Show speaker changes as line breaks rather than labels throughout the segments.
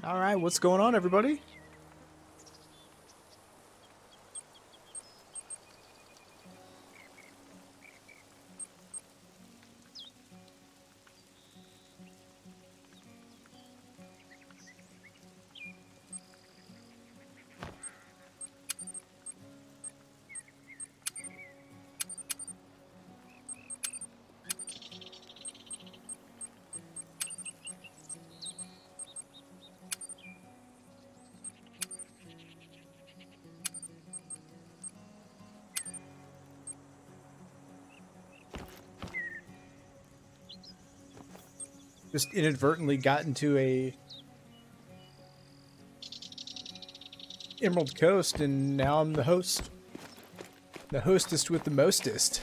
All right, what's going on, everybody? Just inadvertently got into a Emerald Coast, and now I'm the host. The hostess with the mostest.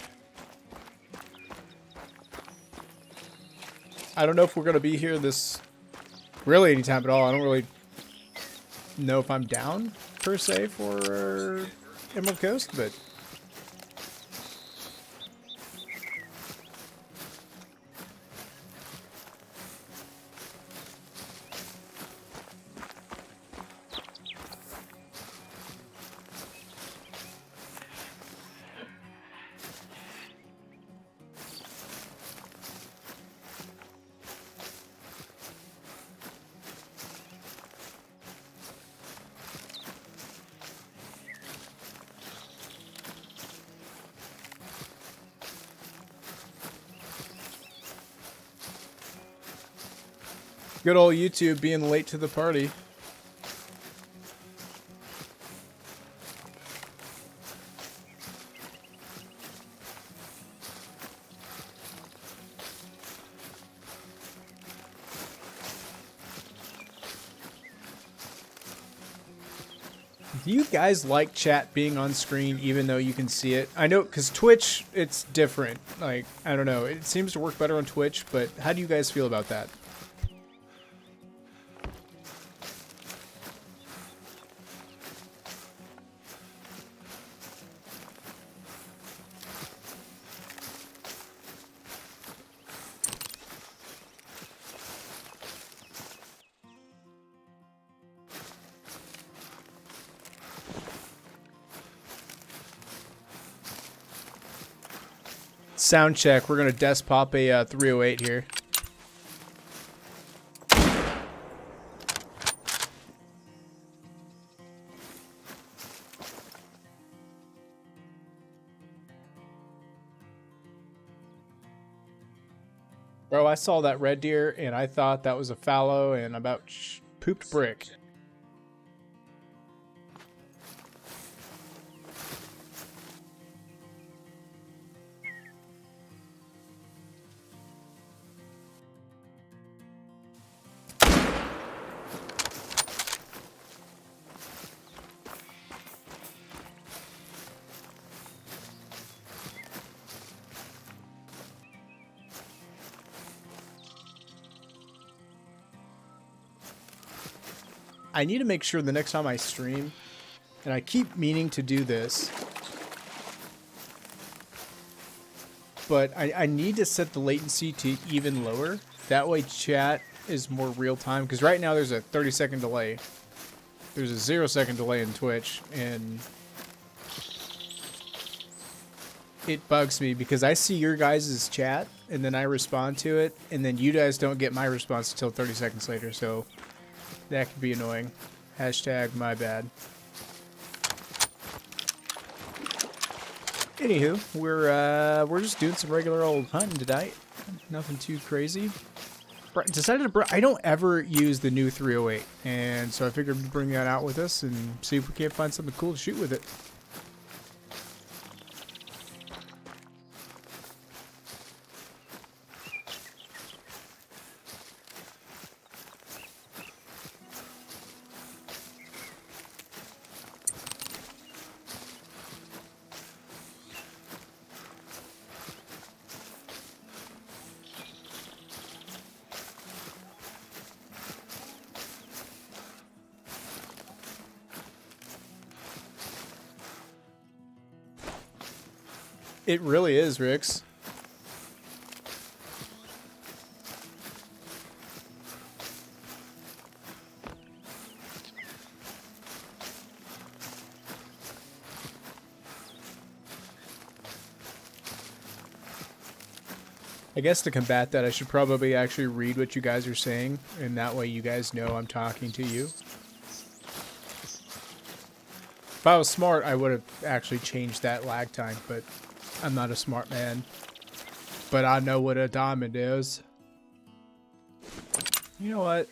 I don't know if we're going to be here this really anytime at all. I don't really know if I'm down, per se, for Emerald Coast, but... Good old YouTube being late to the party. Do you guys like chat being on screen even though you can see it? I know, because Twitch, it's different. Like, I don't know. It seems to work better on Twitch, but how do you guys feel about that? Sound check. We're going to desk pop a 308 here. Bro, I saw that red deer and I thought that was a fallow and about pooped brick. I need to make sure the next time I stream, and I keep meaning to do this, but I need to set the latency to even lower. That way chat is more real time, because right now there's a 30-second delay. There's a 0-second delay in Twitch, and it bugs me because I see your guys' chat, and then I respond to it, and then you guys don't get my response until 30 seconds later, so... that could be annoying. Hashtag my bad. Anywho, we're just doing some regular old hunting tonight. Nothing too crazy. Decided to I don't ever use the new 308, and so I figured we'd bring that out with us and see if we can't find something cool to shoot with it. It really is, Rix. I guess to combat that, I should probably actually read what you guys are saying, and that way you guys know I'm talking to you. If I was smart, I would have actually changed that lag time, but I'm not a smart man. But I know what a diamond is. You know what?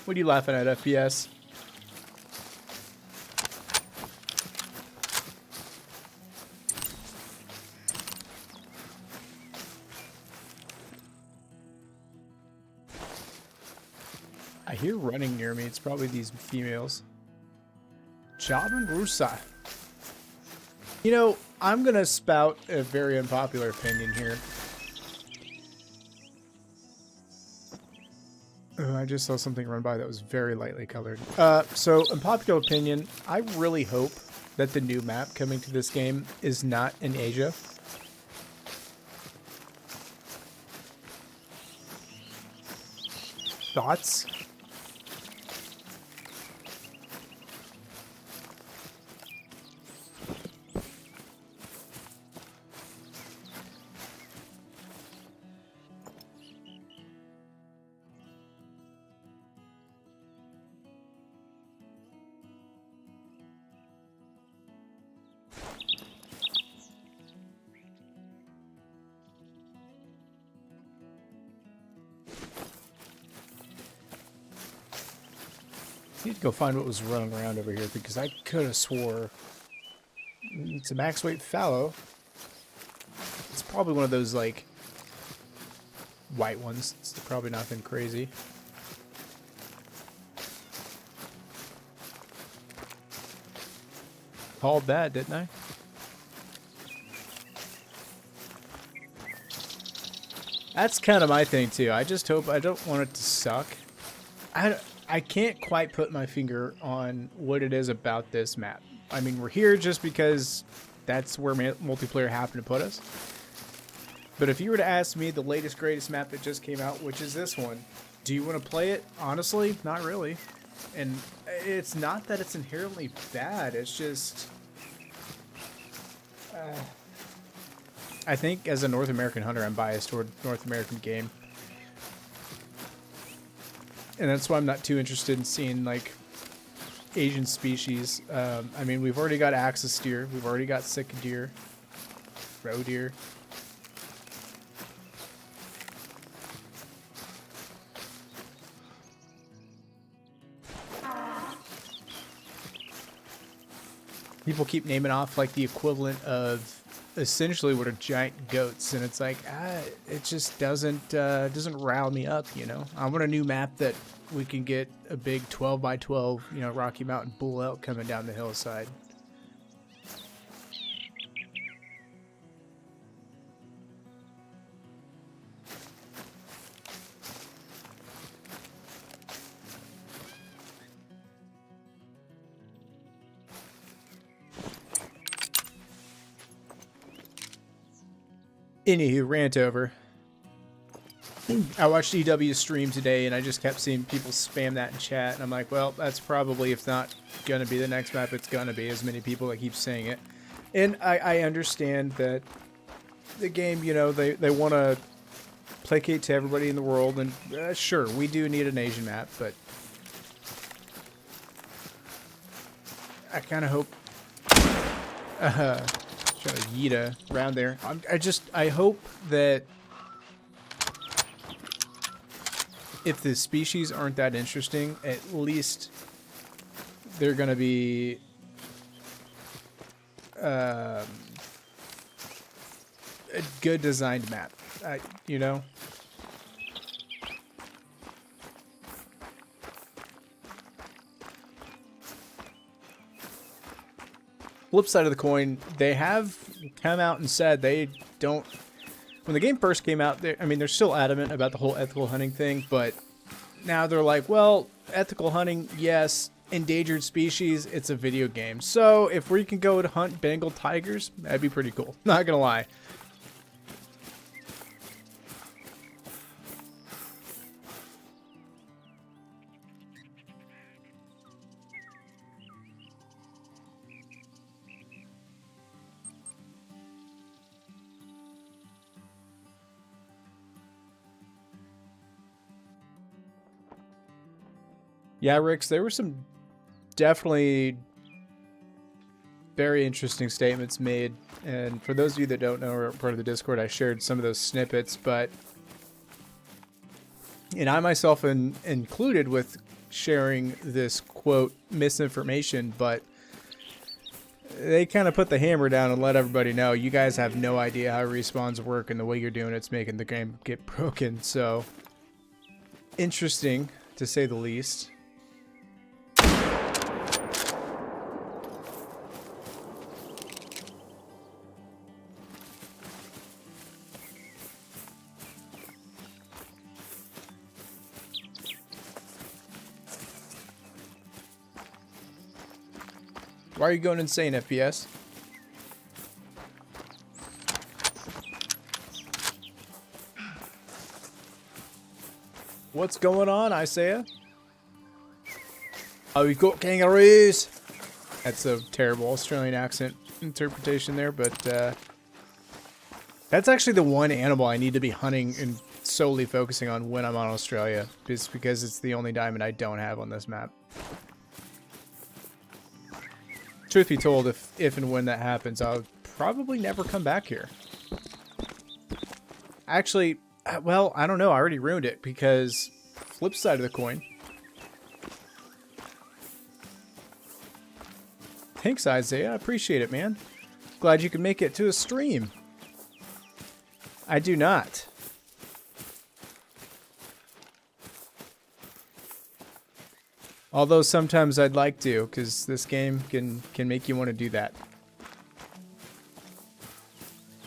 What are you laughing at, FPS? I hear running near me. It's probably these females. Jabin Rusa. You know, I'm going to spout a very unpopular opinion here. Oh, I just saw something run by that was very lightly colored. So, unpopular opinion, I really hope that the new map coming to this game is not in Asia. Thoughts? I need to go find what was running around over here because I could have swore it's a max weight fallow. It's probably one of those like white ones. It's probably nothing crazy. Called that, didn't I? That's kind of my thing too. I just hope I don't want it to suck. I can't quite put my finger on what it is about this map. I mean, we're here just because that's where multiplayer happened to put us. But if you were to ask me the latest, greatest map that just came out, which is this one, do you want to play it? Honestly, not really. And it's not that it's inherently bad. It's just... I think as a North American hunter, I'm biased toward North American game. And that's why I'm not too interested in seeing, like, Asian species. I mean, we've already got axis deer. We've already got sick deer. Roe deer. People keep naming off, like, the equivalent of essentially what are giant goats, and it's like it just doesn't rile me up, you know. I want a new map that we can get a big 12 by 12, you know, Rocky Mountain bull elk coming down the hillside. Anywho, rant over. I watched EW's stream today, and I just kept seeing people spam that in chat, and I'm like, well, that's probably, if not gonna be the next map, it's gonna be, as many people that keep saying it. And I understand that the game, you know, they want to placate to everybody in the world, and sure, we do need an Asian map, but I kind of hope... Trying to yeet around there. I hope that if the species aren't that interesting, at least they're gonna be a good designed map. You know. Flip side of the coin, they have come out and said they don't... When the game first came out, I mean, they're still adamant about the whole ethical hunting thing, but now they're like, well, ethical hunting, yes, endangered species, it's a video game. So if we can go to hunt Bengal tigers, that'd be pretty cool. Not gonna lie. Yeah, Rix, there were some definitely very interesting statements made. And for those of you that don't know or are part of the Discord, I shared some of those snippets, but and I myself included with sharing this quote misinformation, but they kind of put the hammer down and let everybody know you guys have no idea how respawns work, and the way you're doing it's making the game get broken. So interesting to say the least. Why are you going insane, FPS? What's going on, Isaiah? Oh, we've got kangaroos! That's a terrible Australian accent interpretation there, but that's actually the one animal I need to be hunting and solely focusing on when I'm on Australia, just because it's the only diamond I don't have on this map. Truth be told, if and when that happens, I'll probably never come back here. Actually, well, I don't know. I already ruined it because flip side of the coin. Thanks, Isaiah. I appreciate it, man. Glad you can make it to a stream. I do not. Although sometimes I'd like to, because this game can make you want to do that.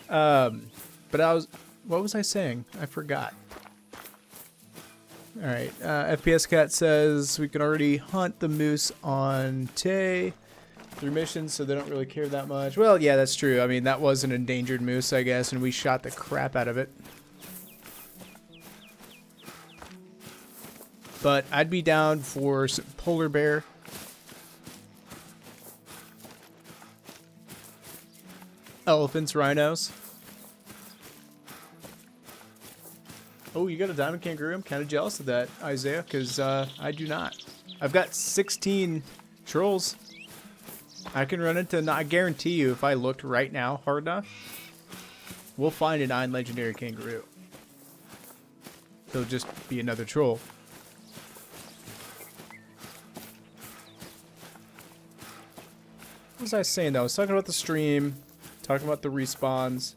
But what was I saying? I forgot. All right, FPS Cat says we can already hunt the moose on Tay through missions, so they don't really care that much. Well, yeah, that's true. I mean, that was an endangered moose, I guess, and we shot the crap out of it. But I'd be down for some polar bear. Elephants, rhinos. Oh, you got a diamond kangaroo? I'm kind of jealous of that, Isaiah, because I do not. I've got 16 trolls. I can run into, I guarantee you, if I looked right now hard enough, we'll find a 9 legendary kangaroo. He'll just be another troll. What was I saying though? I was talking about the stream, talking about the respawns.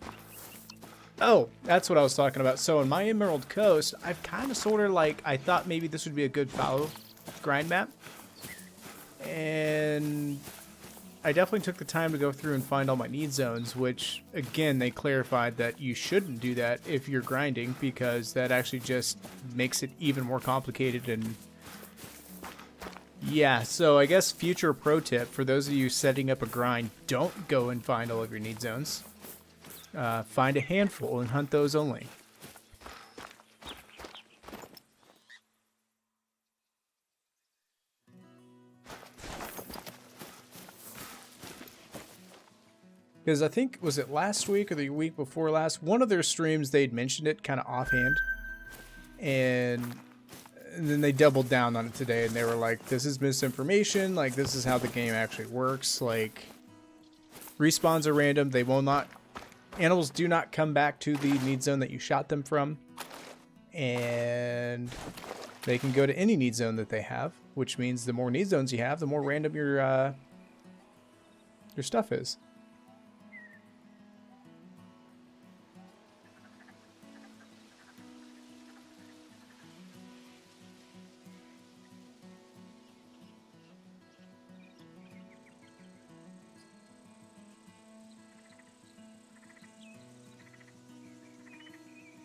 Oh, that's what I was talking about. So in my Emerald Coast, I've kind of sort of like, I thought maybe this would be a good fallow grind map. And I definitely took the time to go through and find all my need zones, which again, they clarified that you shouldn't do that if you're grinding, because that actually just makes it even more complicated. And yeah, so I guess future pro tip for those of you setting up a grind, don't go and find all of your need zones. Find a handful and hunt those only. Because I think, was it last week or the week before last, one of their streams they'd mentioned it kind of offhand. And then they doubled down on it today and they were like, this is misinformation, like this is how the game actually works. Like, respawns are random, they will not, animals do not come back to the need zone that you shot them from, and they can go to any need zone that they have, which means the more need zones you have, the more random your stuff is.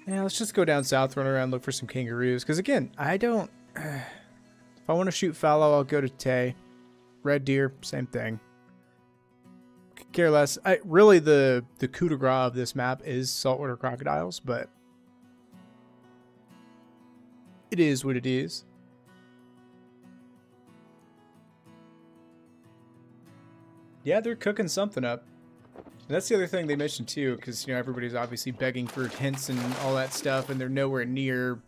Yeah, let's just go down south, run around, look for some kangaroos. Because again, I don't... if I want to shoot fallow, I'll go to Tay. Red deer, same thing. Could care less. Really, the coup de grace of this map is saltwater crocodiles, but it is what it is. Yeah, they're cooking something up. And that's the other thing they mentioned too, because everybody's obviously begging for hints and all that stuff, and they're nowhere near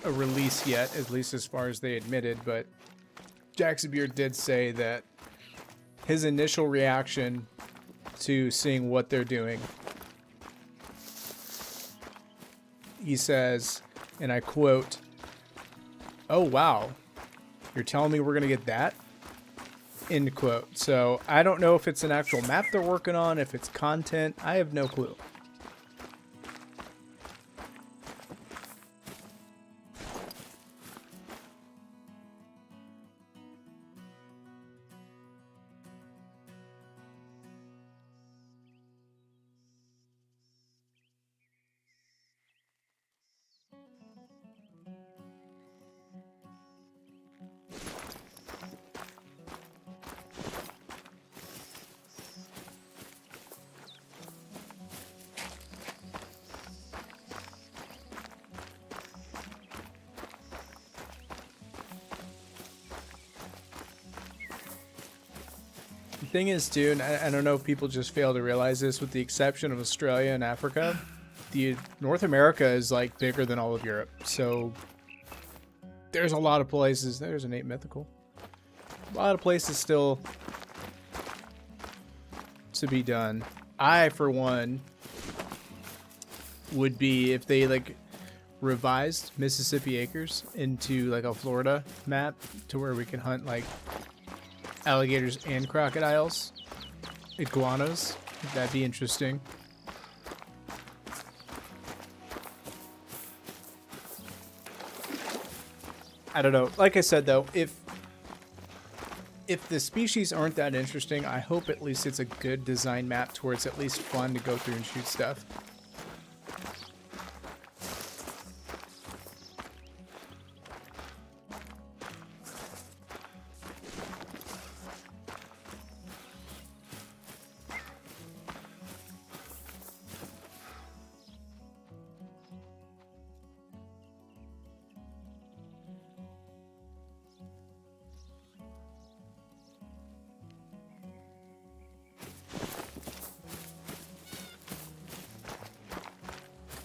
a release yet, at least as far as they admitted. But Jacksonbeard did say that his initial reaction to seeing what they're doing, he says, and I quote, "Oh wow, you're telling me we're gonna get that?" End quote. So I don't know if it's an actual map they're working on, if it's content. I have no clue. Thing is, too, and I don't know if people just fail to realize this, with the exception of Australia and Africa, the North America is like bigger than all of Europe. So there's a lot of places. There's an 8 mythical. A lot of places still to be done. I, for one, would be if they like revised Mississippi Acres into like a Florida map to where we can hunt like alligators and crocodiles, iguanas. That'd be interesting. I don't know. Like I said, though, if the species aren't that interesting, I hope at least it's a good design map to where it's at least fun to go through and shoot stuff.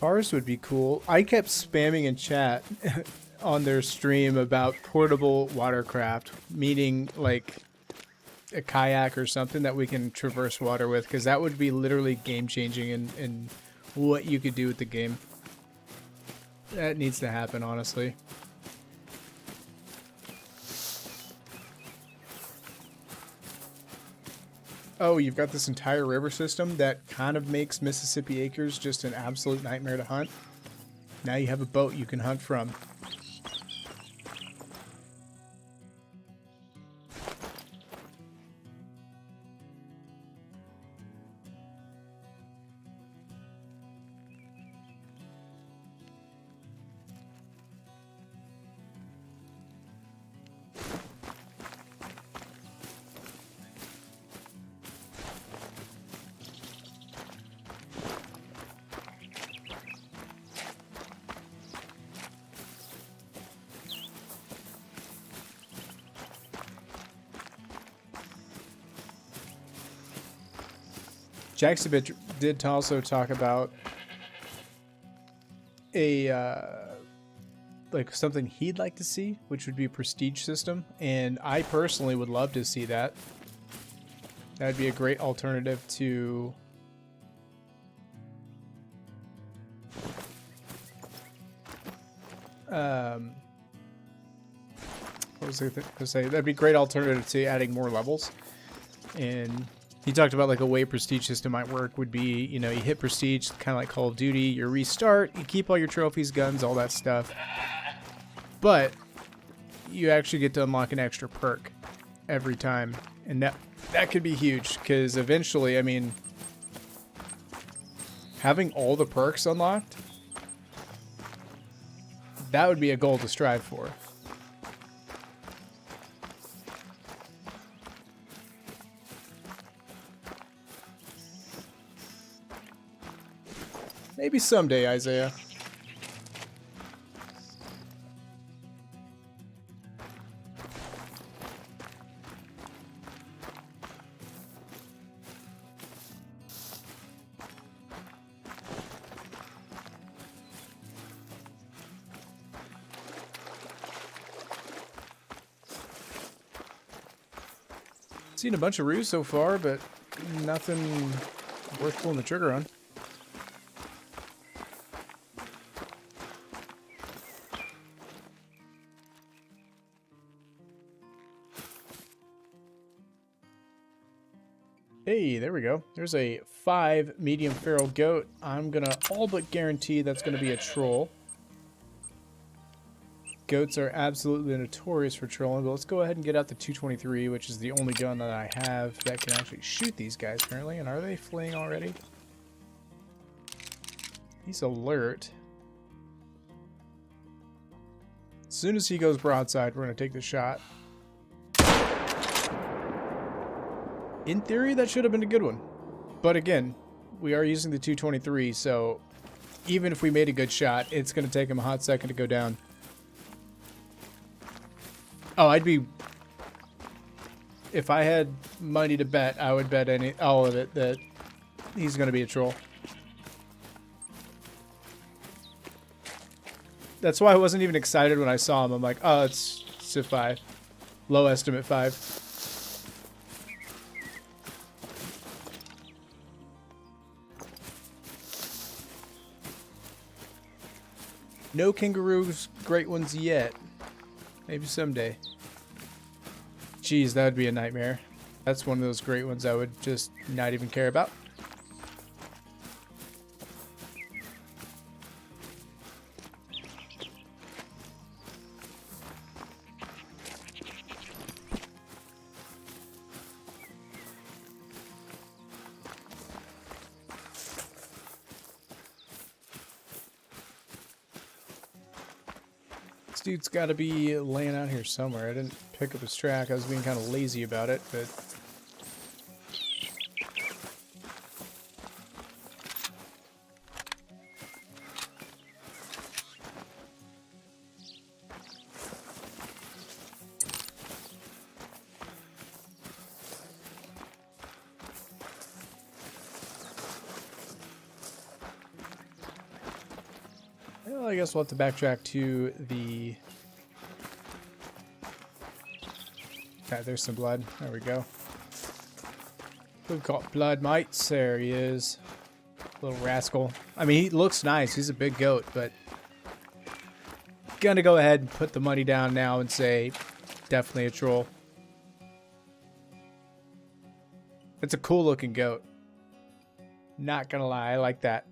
Ours would be cool. I kept spamming in chat on their stream about portable watercraft, meaning like a kayak or something that we can traverse water with, because that would be literally game changing in what you could do with the game. That needs to happen, honestly. Oh, you've got this entire river system that kind of makes Mississippi Acres just an absolute nightmare to hunt. Now you have a boat you can hunt from. Jackson did also talk about a like something he'd like to see, which would be a prestige system, and I personally would love to see that. That would be a great alternative to what was I going to say? That'd be a great alternative to adding more levels. And he talked about like a way prestige system might work would be, you know, you hit prestige, kind of like Call of Duty, you restart, you keep all your trophies, guns, all that stuff. But you actually get to unlock an extra perk every time. And that could be huge, because eventually, I mean, having all the perks unlocked, that would be a goal to strive for. Maybe someday, Isaiah. Seen a bunch of roos so far, but nothing worth pulling the trigger on. Hey, there we go. There's a 5 medium feral goat. I'm gonna all but guarantee that's gonna be a troll. Goats are absolutely notorious for trolling, but let's go ahead and get out the 223, which is the only gun that I have that can actually shoot these guys currently. And are they fleeing already? He's alert. As soon as he goes broadside, we're going to take the shot. In theory, that should have been a good one. But again, we are using the 223, so even if we made a good shot, it's going to take him a hot second to go down. Oh, if I had money to bet, I would bet all of it that he's going to be a troll. That's why I wasn't even excited when I saw him. I'm like, oh, it's a 5. Low estimate 5. No kangaroos, great ones yet. Maybe someday. Jeez, that would be a nightmare. That's one of those great ones I would just not even care about. Dude's got to be laying out here somewhere. I didn't pick up his track. I was being kind of lazy about it, but... Well, I guess we'll have to backtrack to the... Okay, there's some blood. There we go. We've got blood mites. There he is. Little rascal. I mean, he looks nice. He's a big goat, but... Gonna go ahead and put the money down now and say, definitely a troll. It's a cool looking goat. Not gonna lie, I like that.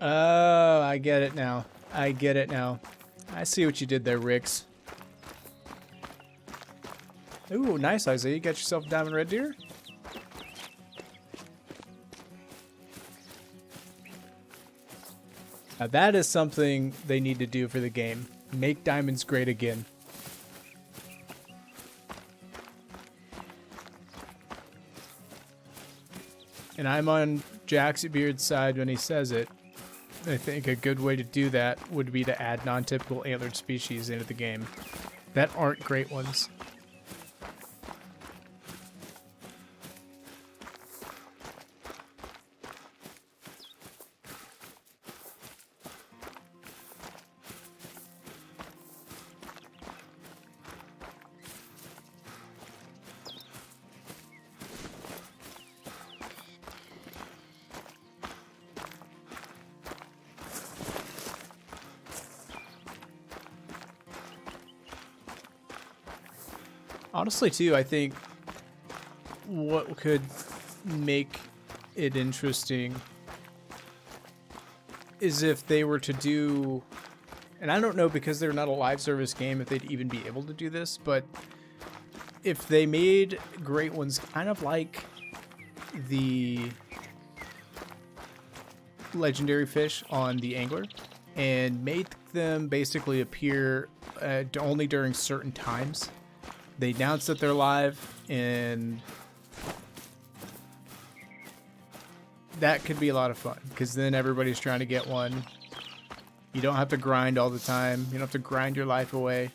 Oh, I get it now. I get it now. I see what you did there, Riggs. Ooh, nice, Isaiah. You got yourself a diamond red deer? Now that is something they need to do for the game. Make diamonds great again. And I'm on Jaxie Beard's side when he says it. I think a good way to do that would be to add non-typical antlered species into the game that aren't great ones. Honestly, too, I think what could make it interesting is if they were to do, and I don't know because they're not a live service game if they'd even be able to do this, but if they made great ones kind of like the legendary fish on the Angler and made them basically appear only during certain times. They announce that they're live, and that could be a lot of fun because then everybody's trying to get one. You don't have to grind all the time. You don't have to grind your life away.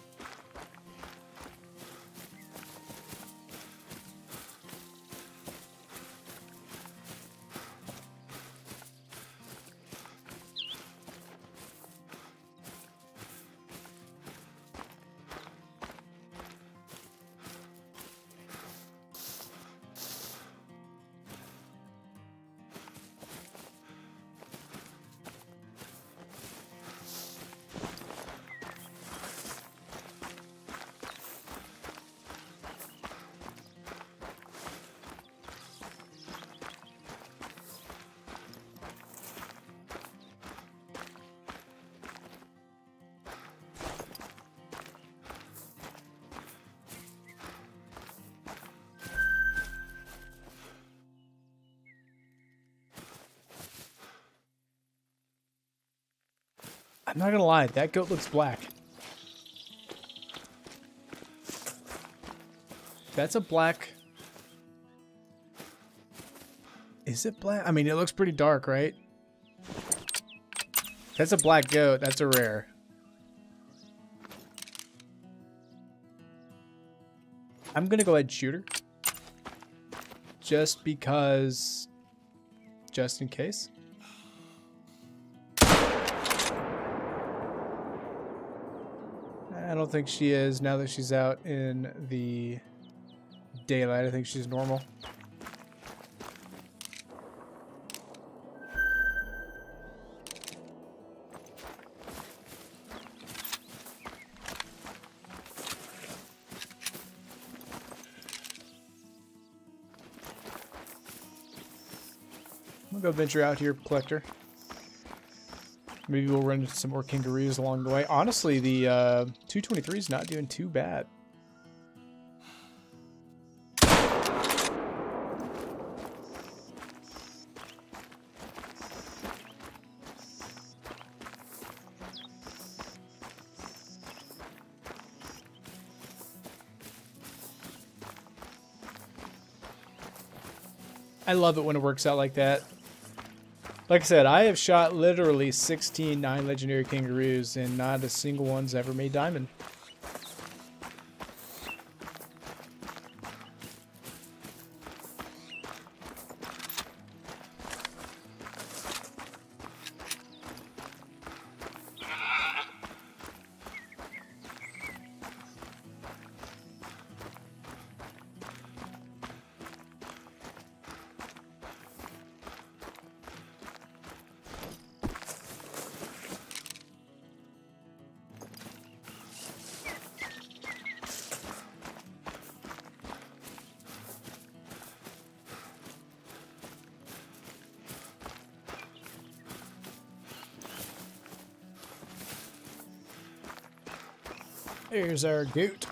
I'm not gonna lie, that goat looks black. That's a black... Is it black? I mean, it looks pretty dark, right? That's a black goat. That's a rare. I'm gonna go ahead and shoot her. Just because... Just in case. I don't think she is now that she's out in the daylight. I think she's normal. I'm gonna go venture out here, collector. Maybe we'll run into some more kangaroos along the way. Honestly, the 223 is not doing too bad. I love it when it works out like that. Like I said, I have shot literally 16 9-legendary kangaroos, and not a single one's ever made diamond. Here's our goat.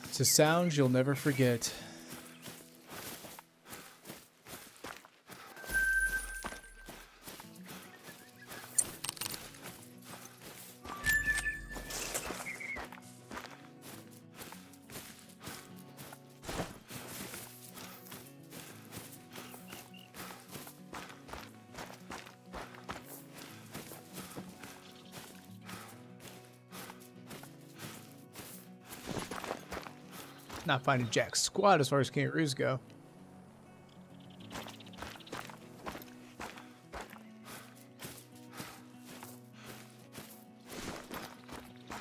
It's a sound you'll never forget. Not finding jack squat as far as kangaroos go.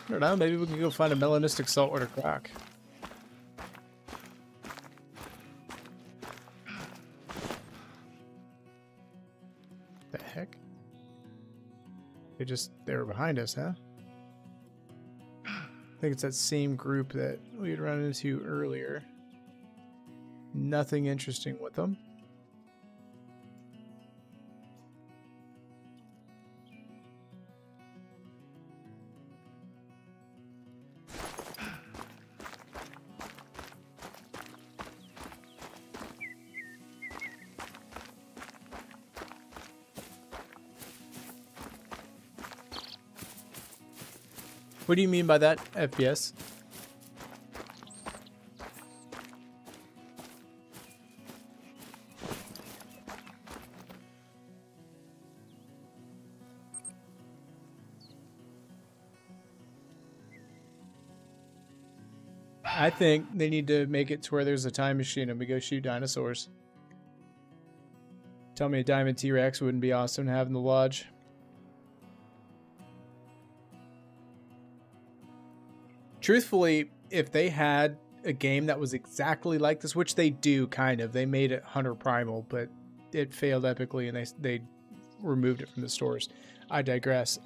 I don't know, maybe we can go find a melanistic saltwater croc. They were behind us, huh? I think it's that same group that we had run into earlier. Nothing interesting with them. What do you mean by that, FPS? I think they need to make it to where there's a time machine and we go shoot dinosaurs. Tell me a diamond T-Rex wouldn't be awesome to have in the lodge. Truthfully, if they had a game that was exactly like this, which they do kind of, they made it Hunter Primal, but it failed epically and they removed it from the stores. I digress.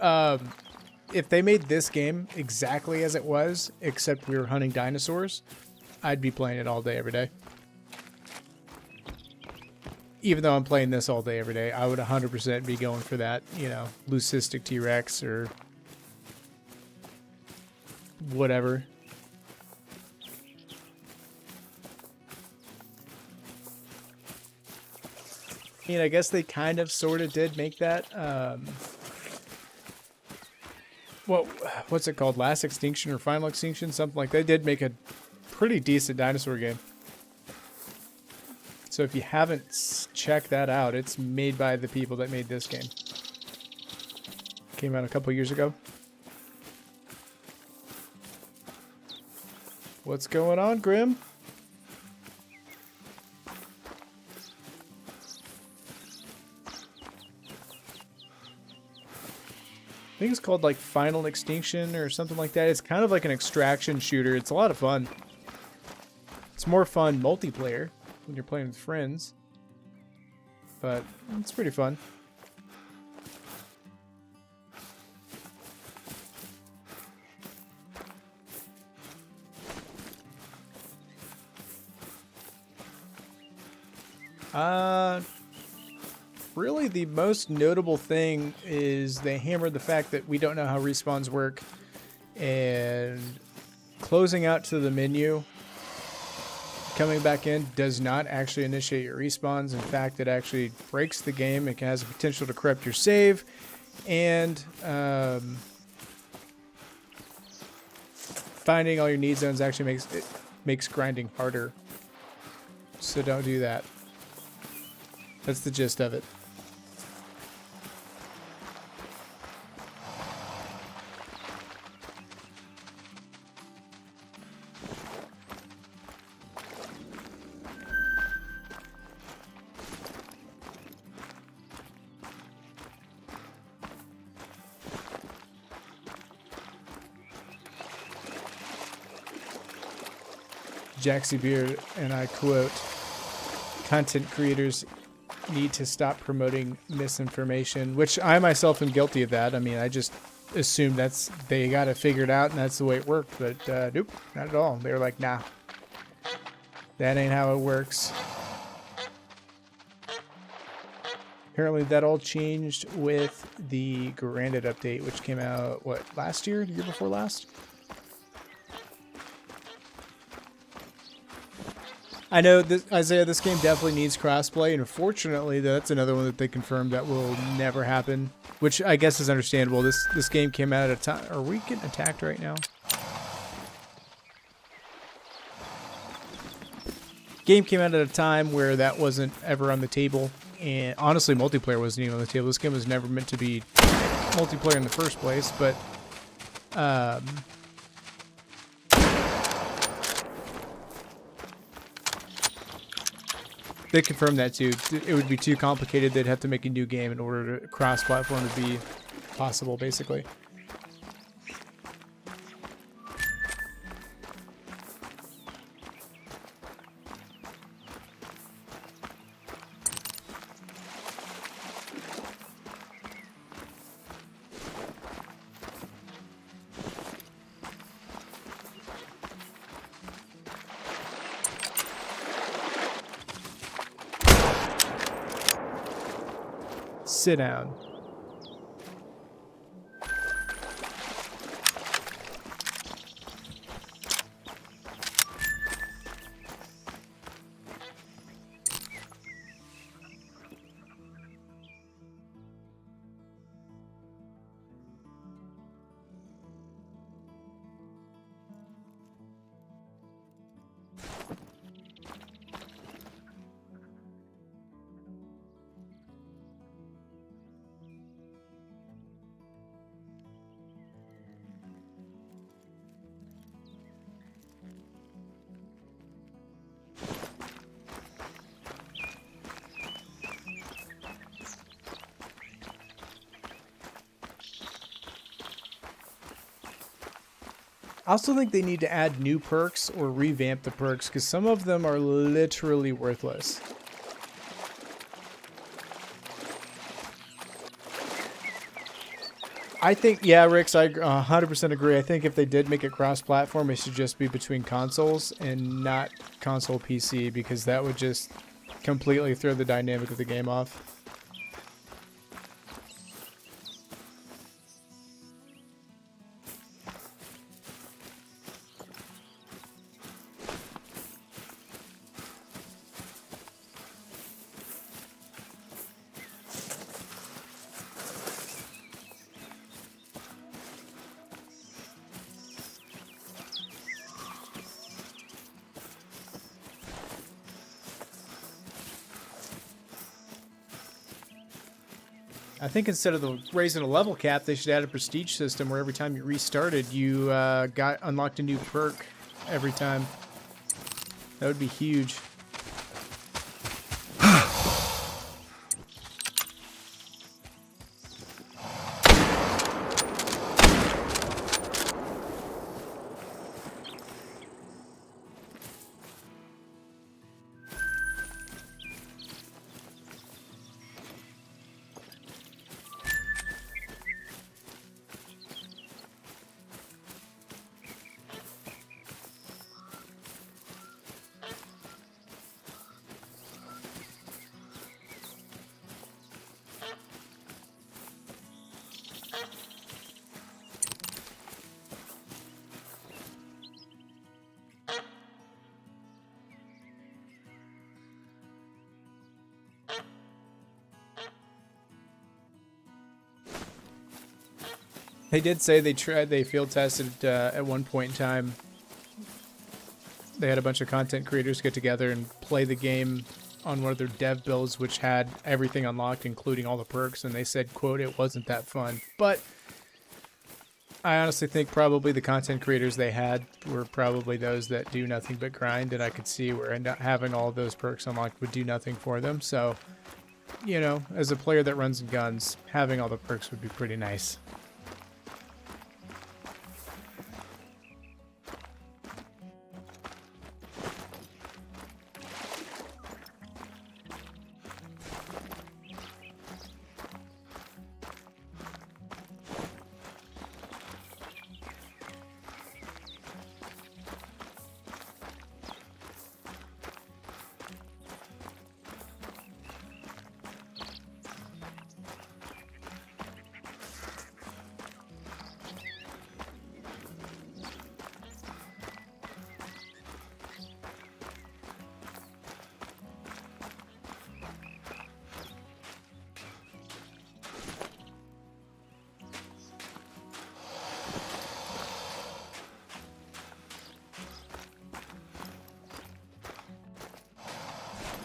If they made this game exactly as it was, except we were hunting dinosaurs, I'd be playing it all day, every day. Even though I'm playing this all day, every day, I would 100% be going for that, you know, leucistic T-Rex or whatever. I mean, I guess they kind of sort of did make that. What's it called? Last Extinction or Final Extinction? Something like that. They did make a pretty decent dinosaur game. So if you haven't checked that out, it's made by the people that made this game. Came out a couple years ago. What's going on, Grim? I think it's called like Final Extinction or something like that. It's kind of like an extraction shooter. It's a lot of fun. It's more fun multiplayer when you're playing with friends, but it's pretty fun. Really the most notable thing is they hammered the fact that we don't know how respawns work, and closing out to the menu, coming back in, does not actually initiate your respawns. In fact, it actually breaks the game. It has the potential to corrupt your save, and finding all your need zones actually makes grinding harder. So don't do that. That's the gist of it. Jaxie Beard, and I quote, "Content creators need to stop promoting misinformation," which I myself am guilty of that. I mean, I just assumed they got it figured out and that's the way it worked, but nope, not at all. They were like, nah, that ain't how it works. Apparently that all changed with the Granted update, which came out, what, last year? The year before last? I know, Isaiah, this game definitely needs crossplay, and unfortunately, that's another one that they confirmed that will never happen, which I guess is understandable. This game came out at a time... Are we getting attacked right now? Game came out at a time where that wasn't ever on the table, and honestly, multiplayer wasn't even on the table. This game was never meant to be multiplayer in the first place, but... they confirmed that too. It would be too complicated. They'd have to make a new game in order to cross-platform to be possible, basically. sit down. I also think they need to add new perks or revamp the perks because some of them are literally worthless. I think, yeah, Rix, I 100% agree. I think if they did make it cross-platform, it should just be between consoles and not console PC because that would just completely throw the dynamic of the game off. I think instead of raising a level cap, they should add a prestige system where every time you restarted, you got unlocked a new perk every time. That would be huge. They did say they field tested at one point in time. They had a bunch of content creators get together and play the game on one of their dev builds, which had everything unlocked, including all the perks, and they said, quote, it wasn't that fun. But I honestly think probably the content creators they had were probably those that do nothing but grind, and I could see where having all of those perks unlocked would do nothing for them. So, you know, as a player that runs guns, having all the perks would be pretty nice.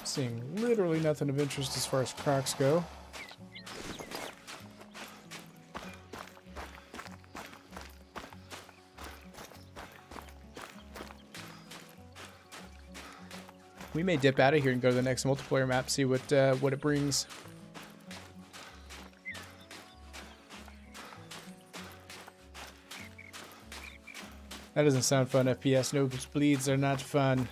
Seeing literally nothing of interest as far as Crocs go. We may dip out of here and go to the next multiplayer map, see what it brings. That doesn't sound fun, FPS. Nosebleeds are not fun.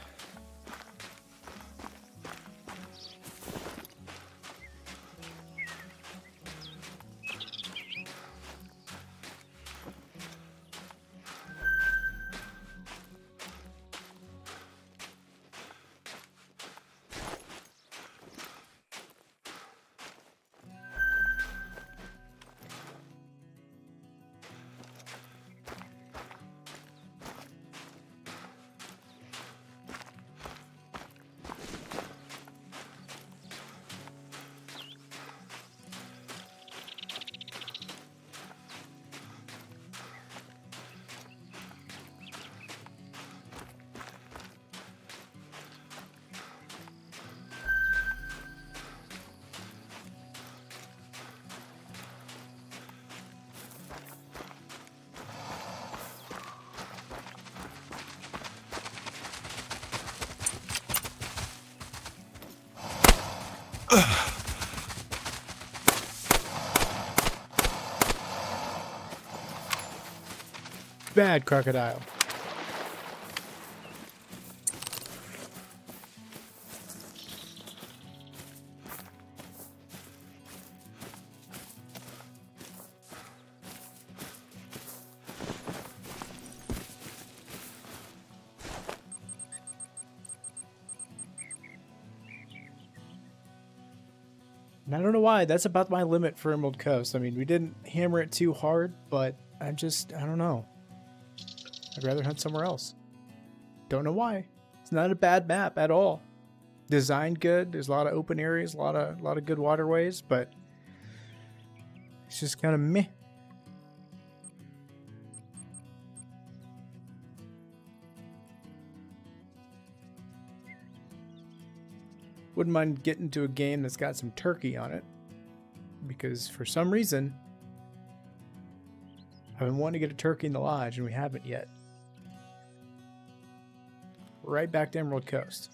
Bad crocodile. And I don't know why. That's about my limit for Emerald Coast. I mean, we didn't hammer it too hard, but I don't know. I'd rather hunt somewhere else. Don't know why. It's not a bad map at all. Designed good. There's a lot of open areas, a lot of good waterways, but it's just kind of meh. Wouldn't mind getting to a game that's got some turkey on it, because for some reason I've been wanting to get a turkey in the lodge and we haven't yet. Right back to Emerald Coast.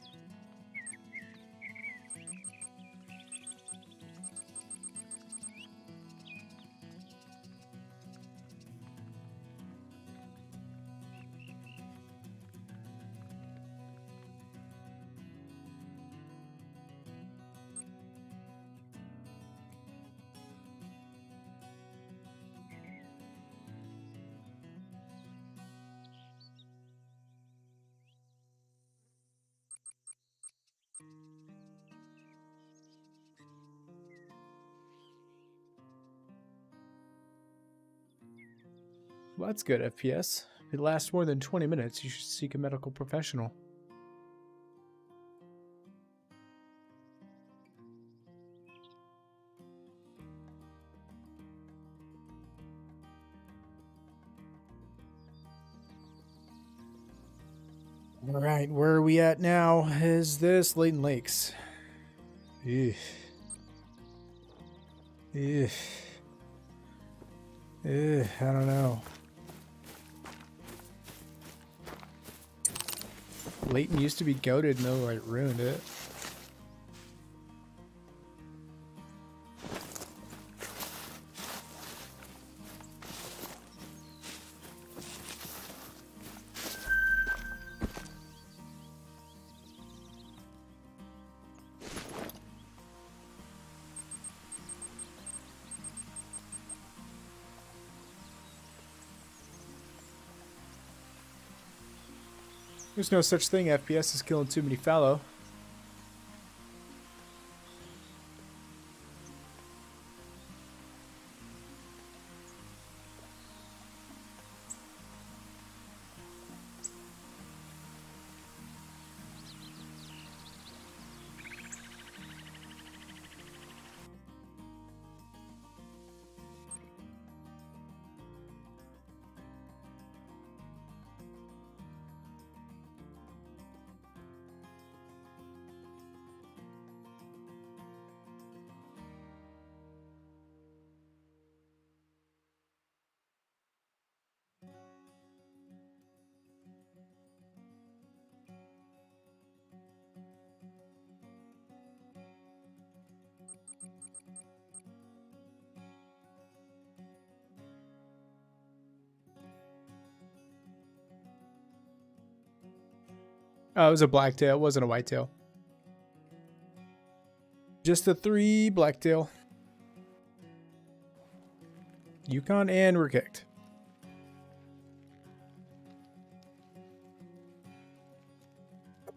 Well, that's good, FPS. If it lasts more than 20 minutes, you should seek a medical professional. Alright, where are we at now? Is this Layton Lakes? Ugh. Ugh. Ugh, I don't know. Layton used to be goated and though I ruined it. There's no such thing, FPS is killing too many fallow. Oh, it was a blacktail, it wasn't a whitetail. Just the 3 blacktail. Yukon and we're kicked.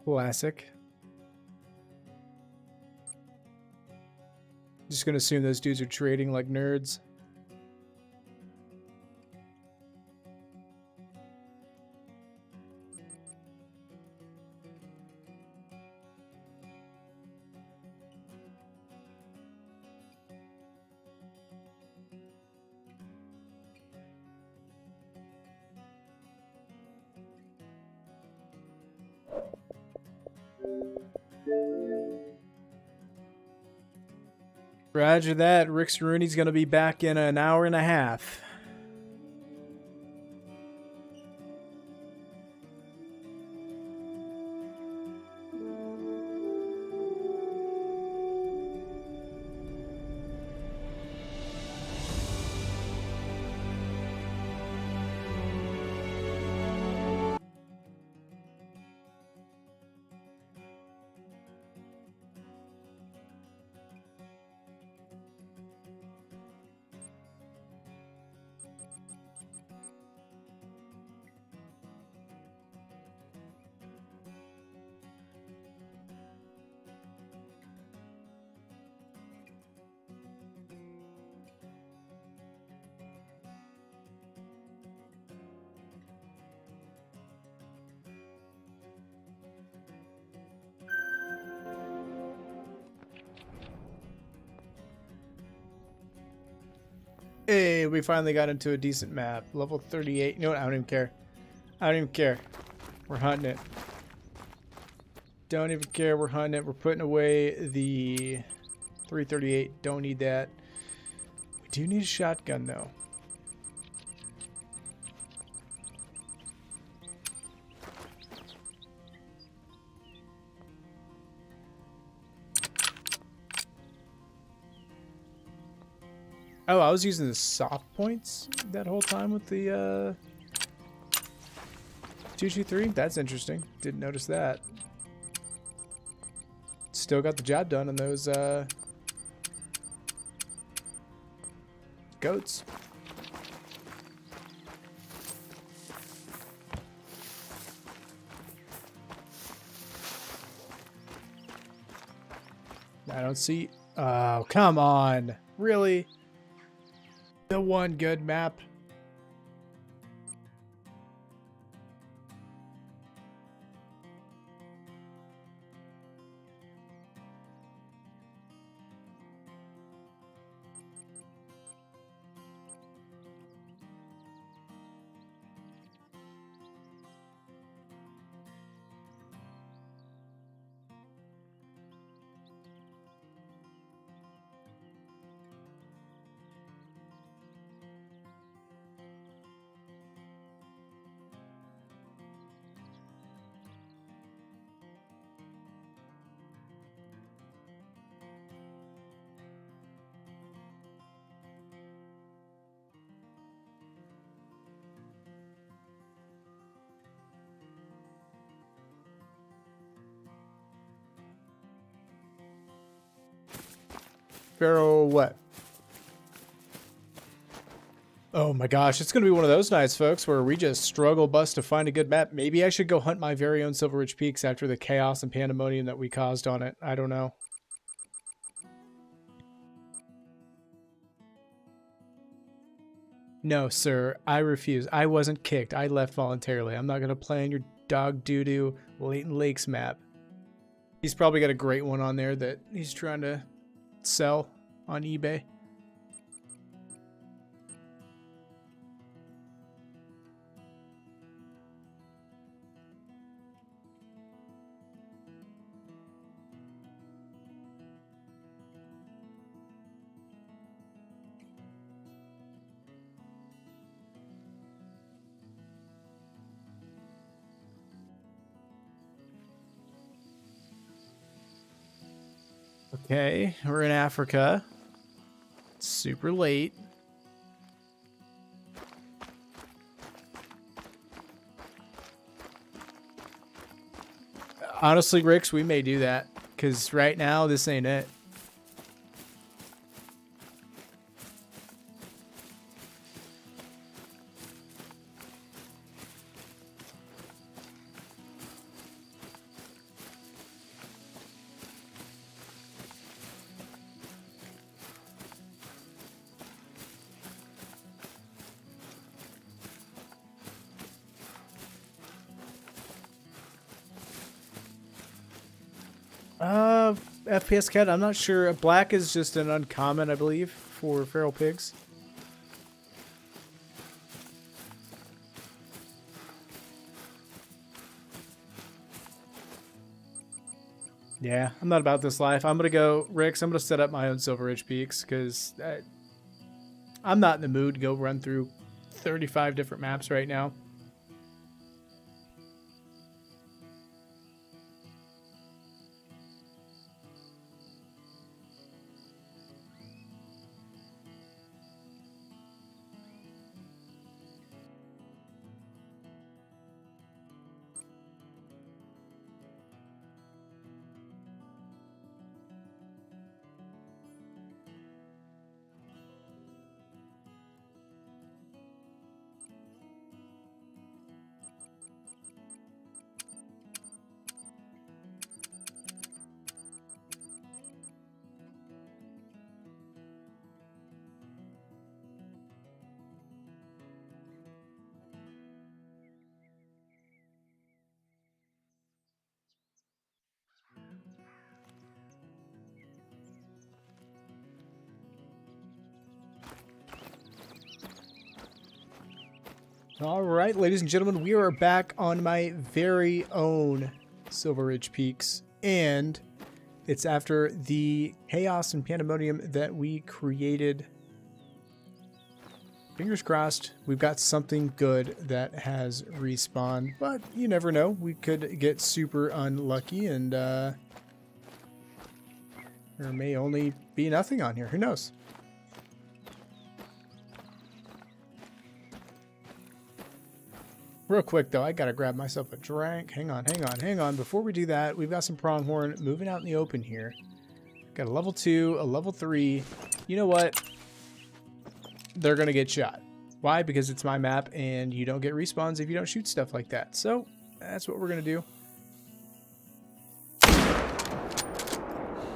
Classic. Just gonna assume those dudes are trading like nerds. Roger that. Rick Rooney's going to be back in an hour and a half. Hey, we finally got into a decent map. Level 38. You know what? I don't even care. I don't even care. We're hunting it. Don't even care. We're hunting it. We're putting away the 338. Don't need that. We do need a shotgun, though. Oh, I was using the soft points that whole time with the 223. That's interesting. Didn't notice that. Still got the job done on those goats. I don't see. Oh, come on. Really? The one good map. Pharaoh what? Oh my gosh, it's going to be one of those nights, folks, where we just struggle bust to find a good map. Maybe I should go hunt my very own Silver Ridge Peaks after the chaos and pandemonium that we caused on it. I don't know. No, sir, I refuse. I wasn't kicked. I left voluntarily. I'm not going to play on your dog doo-doo Leighton Lakes map. He's probably got a great one on there that he's trying to sell on eBay. Okay, we're in Africa. It's super late. Honestly, Rix, we may do that, because right now, this ain't it. FPS cat, I'm not sure. Black is just an uncommon, I believe, for feral pigs. Yeah, I'm not about this life. I'm gonna go, Rix, I'm gonna set up my own Silver Ridge Peaks, because I'm not in the mood to go run through 35 different maps right now. All right, ladies and gentlemen, we are back on my very own Silver Ridge Peaks, and it's after the chaos and pandemonium that we created. Fingers crossed, we've got something good that has respawned, but you never know. We could get super unlucky, and there may only be nothing on here. Who knows? Real quick, though, I gotta grab myself a drink. Hang on. Before we do that, we've got some pronghorn moving out in the open here. Got a level 2, a level 3. You know what? They're gonna get shot. Why? Because it's my map, and you don't get respawns if you don't shoot stuff like that. So, that's what we're gonna do.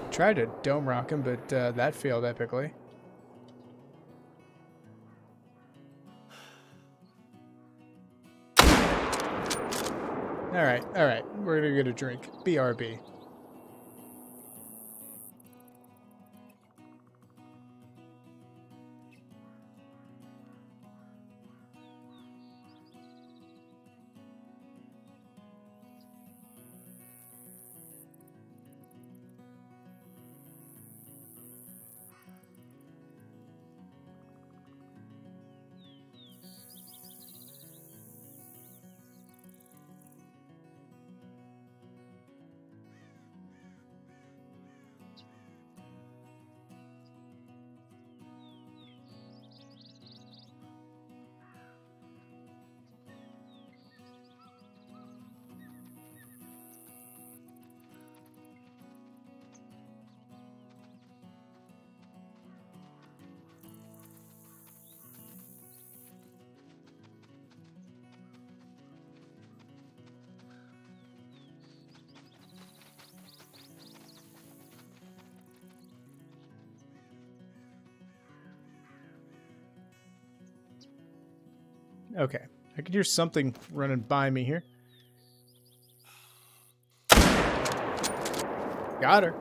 Tried to dome rock him, but that failed epically. All right. We're gonna get a drink. BRB. Okay, I can hear something running by me here. Got her.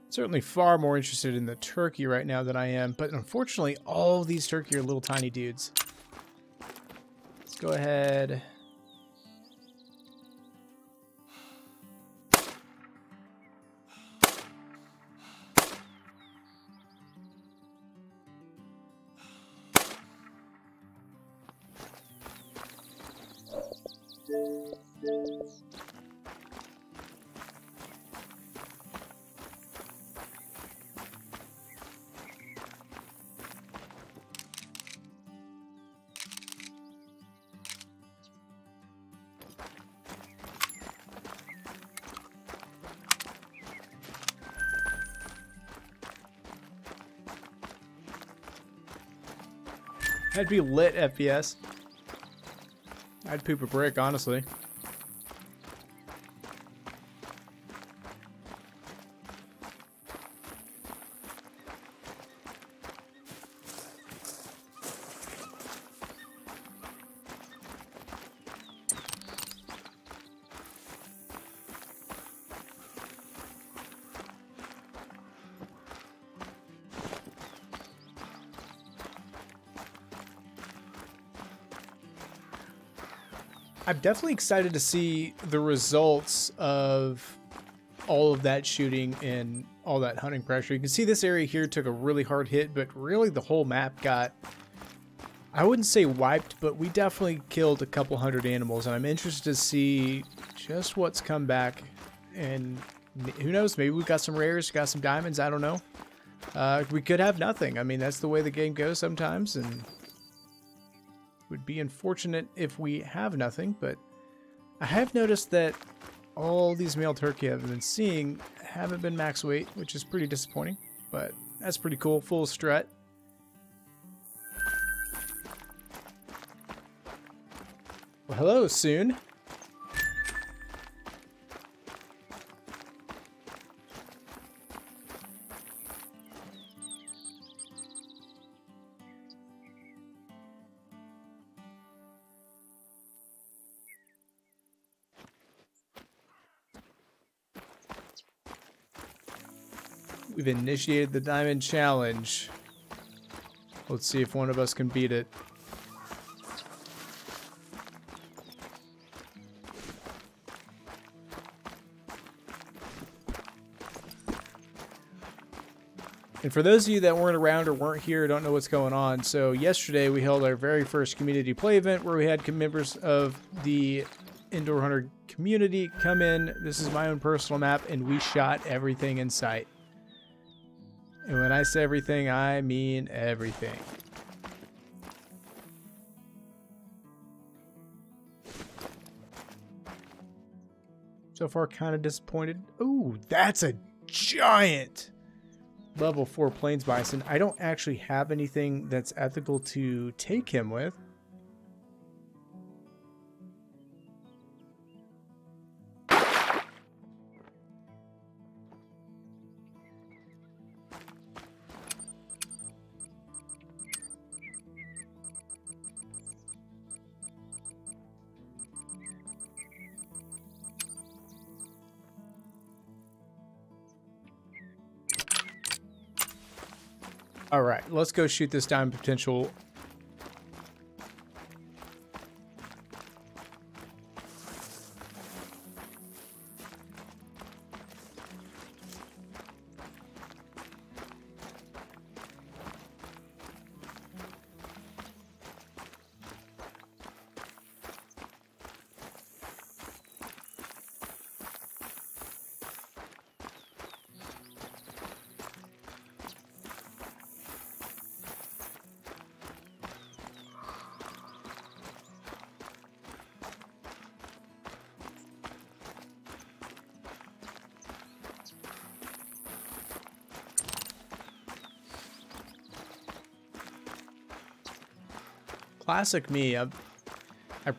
Certainly far more interested in the turkey right now than I am, but unfortunately all these turkey are little tiny dudes. Let's go ahead. That'd be lit FPS. I'd poop a brick, honestly. I'm definitely excited to see the results of all of that shooting and all that hunting pressure. You can see this area here took a really hard hit, but really the whole map got, I wouldn't say wiped, but we definitely killed a couple hundred animals, and I'm interested to see just what's come back. And who knows, maybe we got some rares, got some diamonds, I don't know. We could have nothing. I mean, that's the way the game goes sometimes, and would be unfortunate if we have nothing, but I have noticed that all these male turkey I've been seeing haven't been max weight, which is pretty disappointing, but that's pretty cool. Full strut. Well, hello, Soon. We've initiated the diamond challenge. Let's see if one of us can beat it. And for those of you that weren't around or weren't here, don't know what's going on. So yesterday we held our very first community play event where we had members of the Indoor Hunter community come in. This is my own personal map, and we shot everything in sight. And when I say everything, I mean everything. So far, kind of disappointed. Ooh, that's a giant level 4 plains bison. I don't actually have anything that's ethical to take him with. All right, let's go shoot this diamond potential. Classic me. I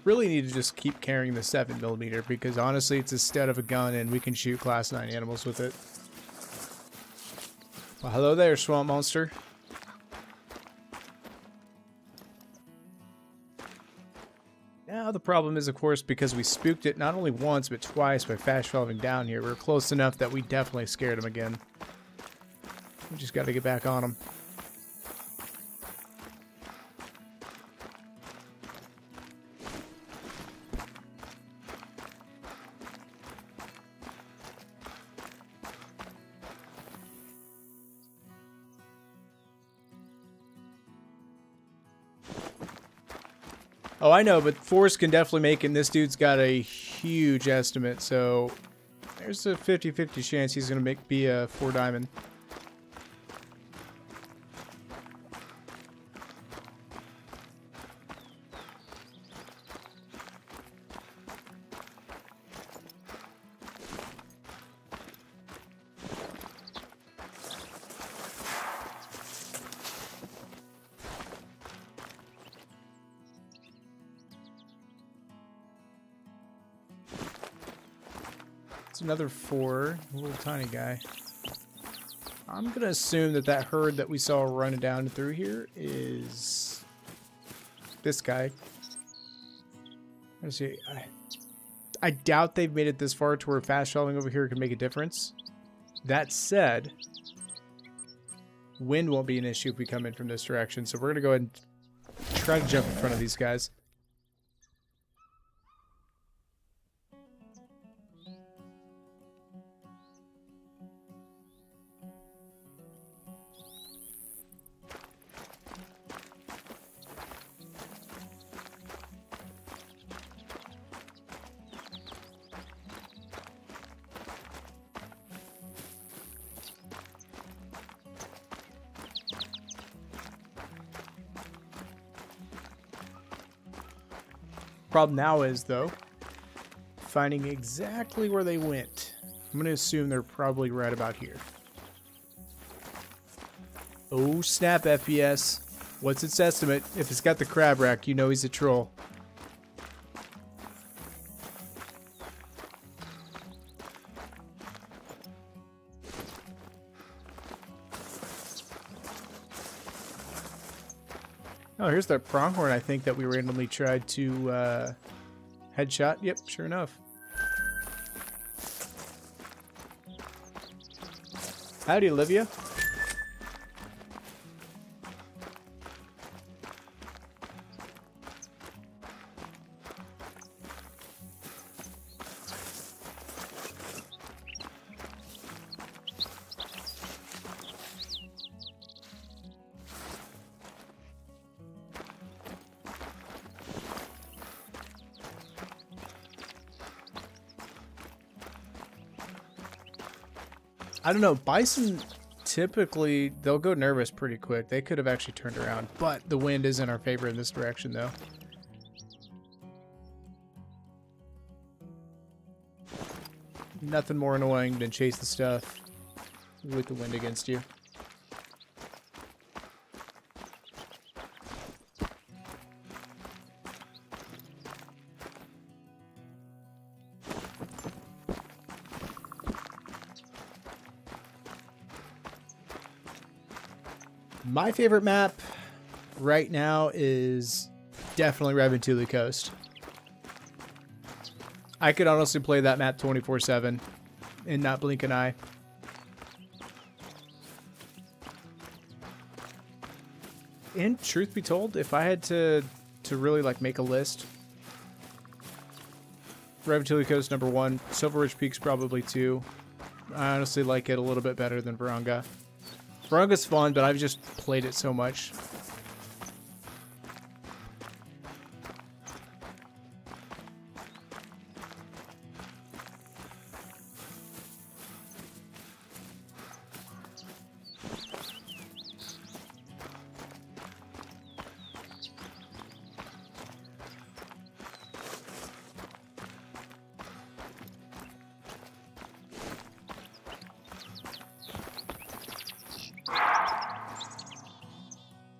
really need to just keep carrying the 7mm because honestly, it's instead of a gun and we can shoot class 9 animals with it. Well, hello there, swamp monster. Now the problem is, of course, because we spooked it not only once but twice by fast traveling down here. We're close enough that we definitely scared him again. We just got to get back on him. Oh, I know, but Forrest can definitely make it, and this dude's got a huge estimate, so there's a 50-50 chance he's going to be a 4 diamond. Another 4, a little tiny guy. I'm gonna assume that that herd that we saw running down through here is this guy. Let's see. I doubt they've made it this far to where fast traveling over here can make a difference. That said, wind won't be an issue if we come in from this direction, so we're gonna go ahead and try to jump in front of these guys. Problem now is, though, finding exactly where they went. I'm going to assume they're probably right about here. Oh, snap, FPS. What's its estimate? If it's got the crab rack, you know he's a troll. Oh, here's that pronghorn, I think, that we randomly tried to headshot. Yep, sure enough. Howdy, Olivia. I don't know. Bison, typically, they'll go nervous pretty quick. They could have actually turned around, but the wind is in our favor in this direction, though. Nothing more annoying than chase the stuff with the wind against you. My favorite map right now is definitely Reventuli Coast. I could honestly play that map 24/7 and not blink an eye. And truth be told, if I had to really like make a list, Reventuli Coast #1, Silver Ridge Peaks probably 2. I honestly like it a little bit better than Virunga. Virunga's fun, but I've just played it so much.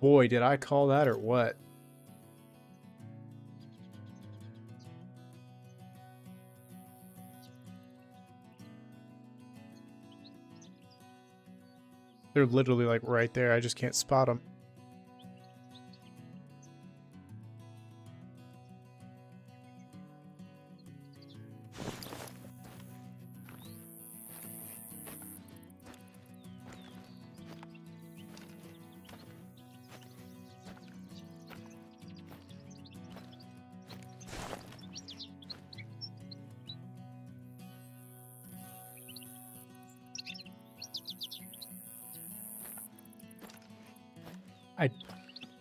Boy, did I call that or what? They're literally like right there. I just can't spot them.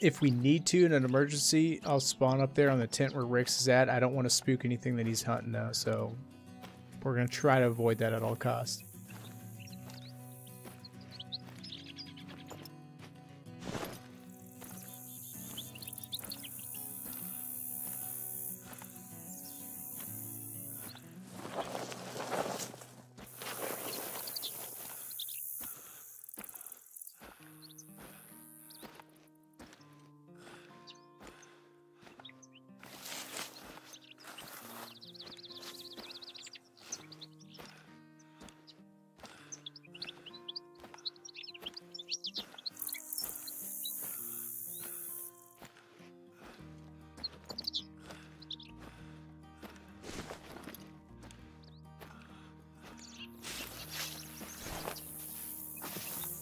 If we need to in an emergency, I'll spawn up there on the tent where Rix is at. I don't want to spook anything that he's hunting though, so we're going to try to avoid that at all costs.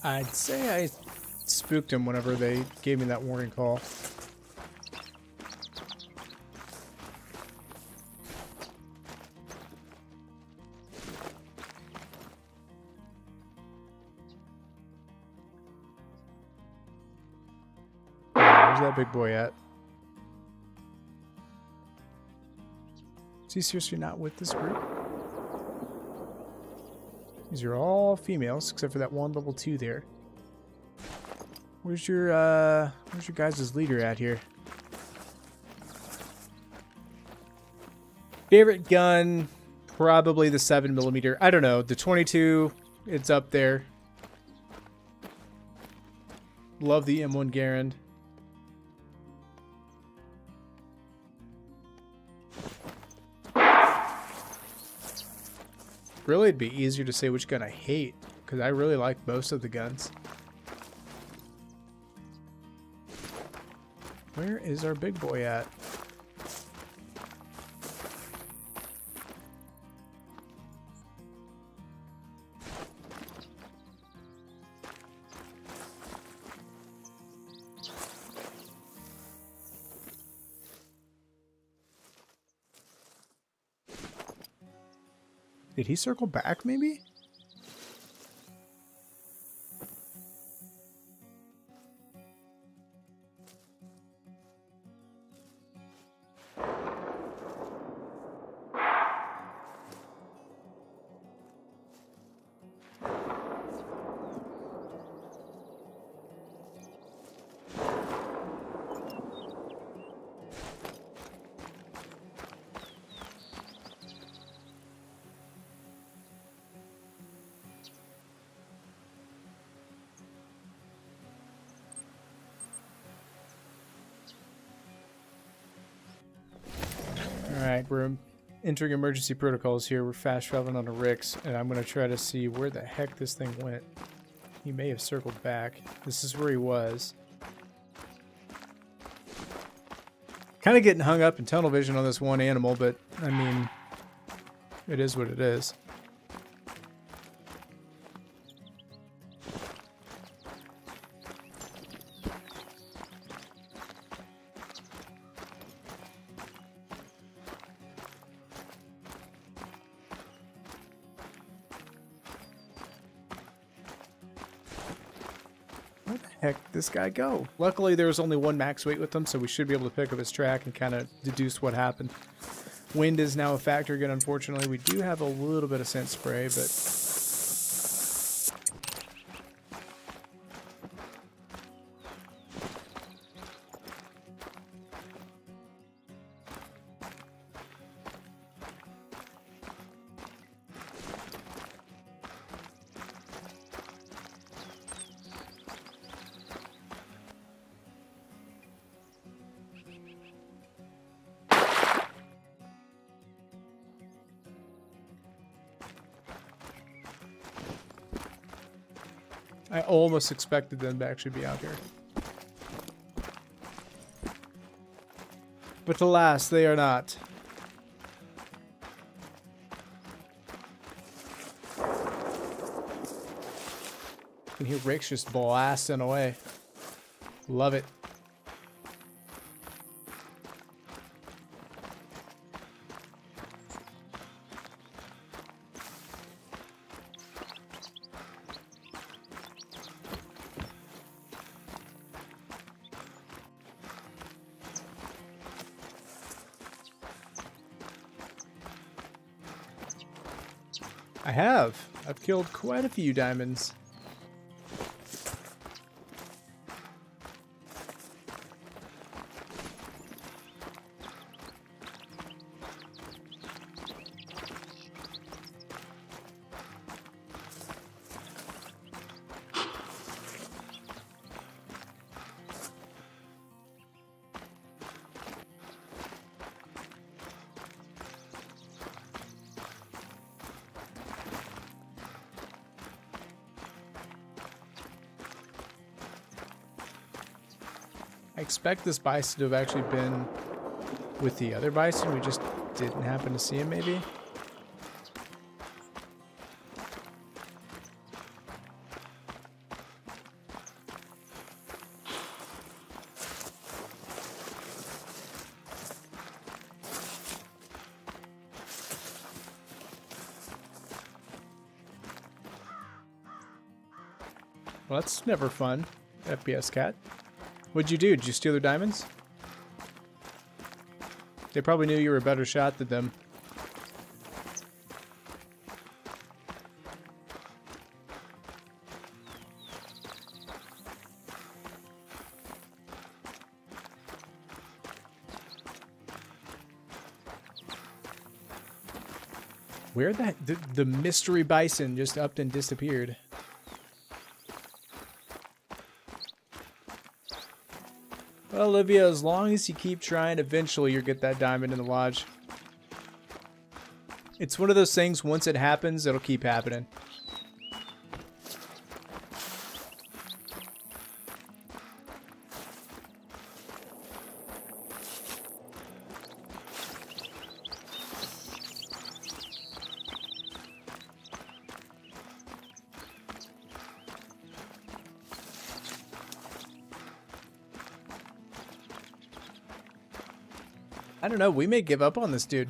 I'd say I spooked him whenever they gave me that warning call. Where's that big boy at? Is he seriously not with this group? These are all females, except for that one level 2 there. Where's your guys' leader at here? Favorite gun, probably the 7mm. I don't know, the 22, it's up there. Love the M1 Garand. Really, it'd be easier to say which gun I hate, because I really like most of the guns. Where is our big boy at? Did he circle back, maybe? Alright, we're entering emergency protocols here. We're fast traveling on a Rix, and I'm going to try to see where the heck this thing went. He may have circled back. This is where he was. Kind of getting hung up in tunnel vision on this one animal, but, I mean, it is what it is. Where the heck did this guy go? Luckily, there was only one max weight with him, so we should be able to pick up his track and kind of deduce what happened. Wind is now a factor again, unfortunately. We do have a little bit of scent spray, but... I almost expected them to actually be out here. But alas, they are not. You can hear Rix just blasting away. Love it. I have. I've killed quite a few diamonds. I expect this bison to have actually been with the other bison. We just didn't happen to see him, maybe. Well, that's never fun, FPS cat. What'd you do? Did you steal their diamonds? They probably knew you were a better shot than them. Where the mystery bison just upped and disappeared. Well, Olivia, as long as you keep trying, eventually you'll get that diamond in the lodge. It's one of those things, once it happens, it'll keep happening. I don't know, we may give up on this dude.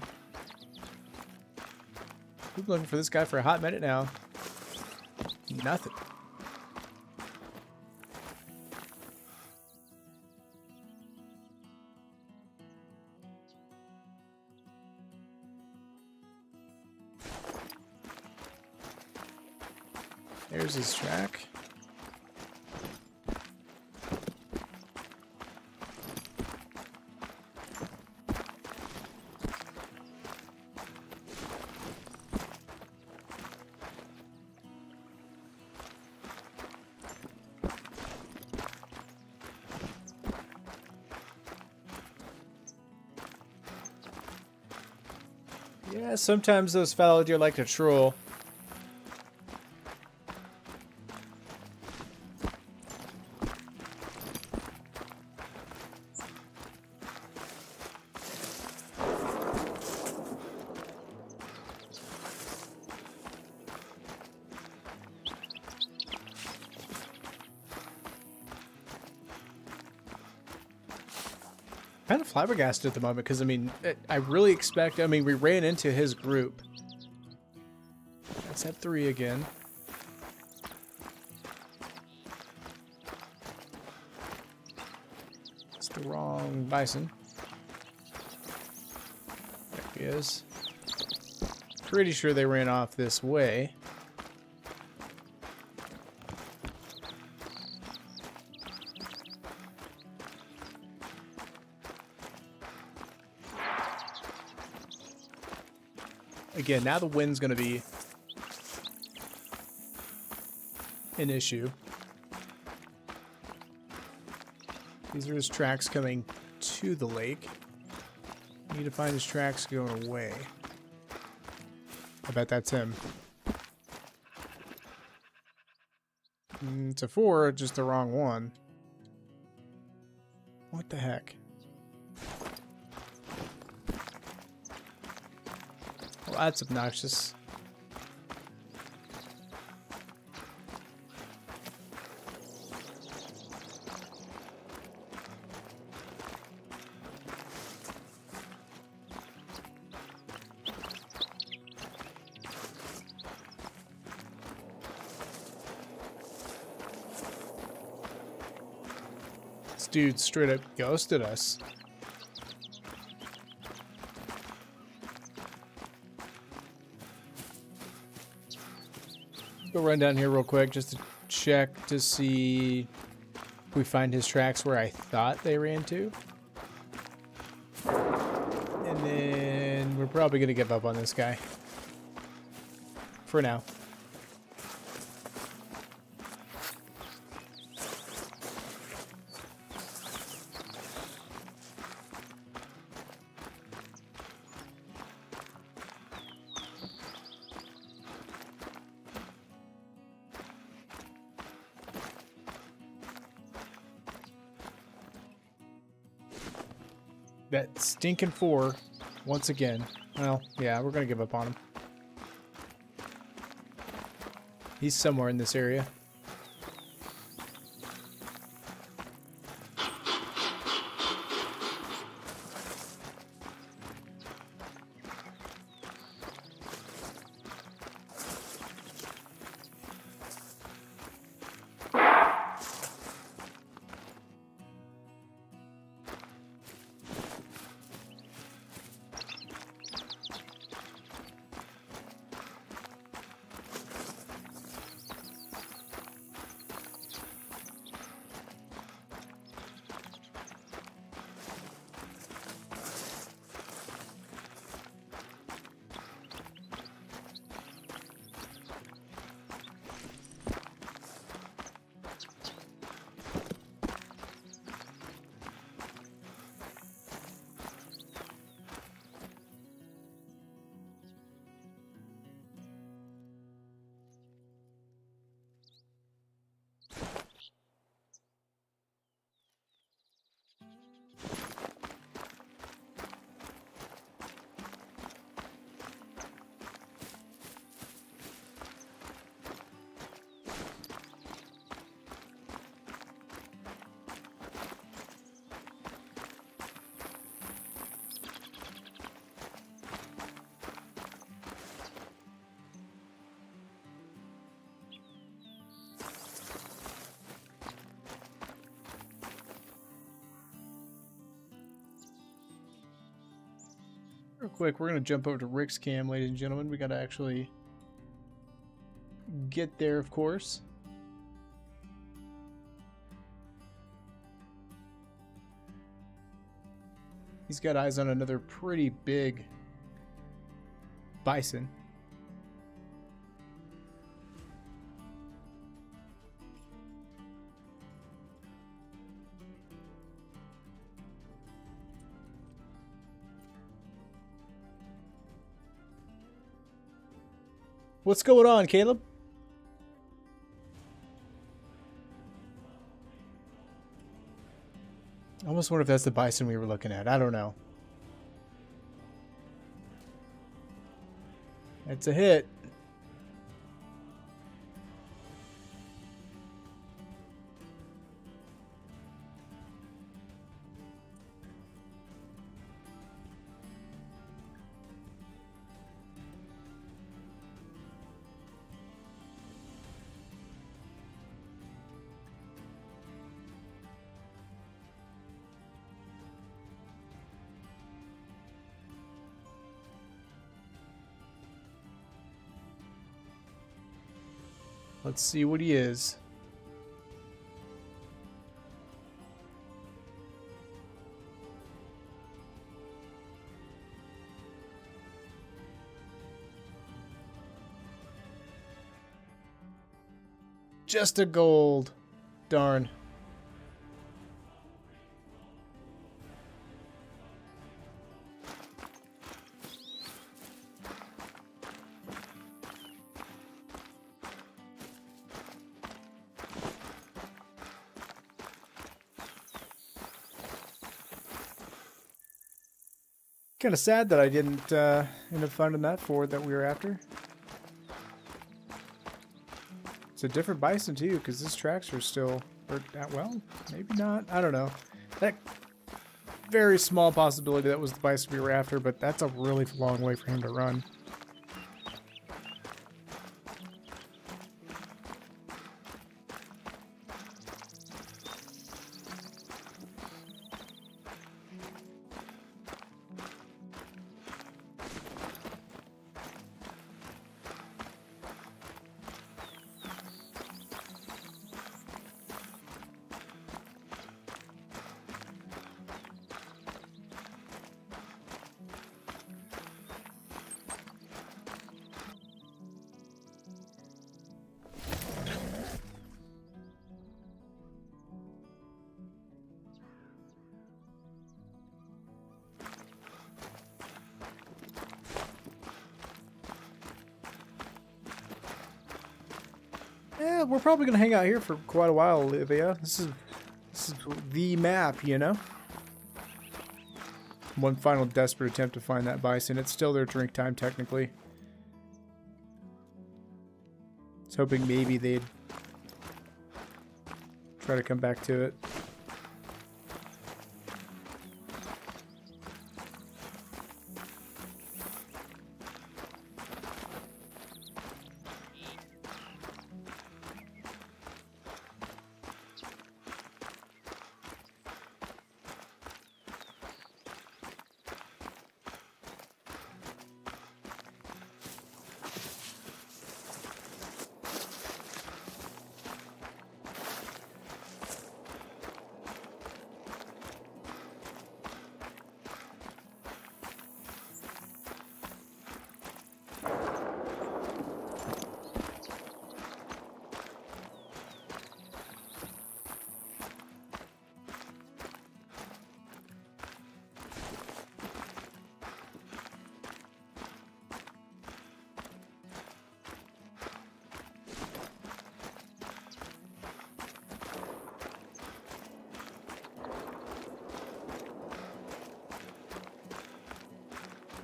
We've been looking for this guy for a hot minute now. Nothing. There's his track. Yeah, sometimes those fallow deer like to troll. Kind of flabbergasted at the moment because, I mean, I really expect, I mean, we ran into his group. That's at 3 again. It's the wrong bison. There he is. Pretty sure they ran off this way. Again, now the wind's going to be an issue. These are his tracks coming to the lake. Need to find his tracks going away. I bet that's him. It's a 4, just the wrong one. What the heck? Well, that's obnoxious. This dude straight up ghosted us. Go run down here real quick just to check to see if we find his tracks where I thought they ran to. And then we're probably going to give up on this guy. For now. That stinking 4, once again. Well, yeah, we're going to give up on him. He's somewhere in this area. real quick, we're going to jump over to Rick's cam, ladies and gentlemen. We got to actually get there, of course. He's got eyes on another pretty big bison. What's going on, Caleb? I almost wonder if that's the bison we were looking at. I don't know. It's a hit. Let's see what he is. Just a gold. Darn. Kind of sad that I didn't end up finding that Ford that we were after. It's a different bison too, because this tracks are still, or well, maybe not. I don't know. That very small possibility that was the bison we were after, but that's a really long way for him to run. Yeah, we're probably gonna hang out here for quite a while, Olivia. This is the map, you know? One final desperate attempt to find that bison. It's still their drink time, technically. I was hoping maybe they'd try to come back to it.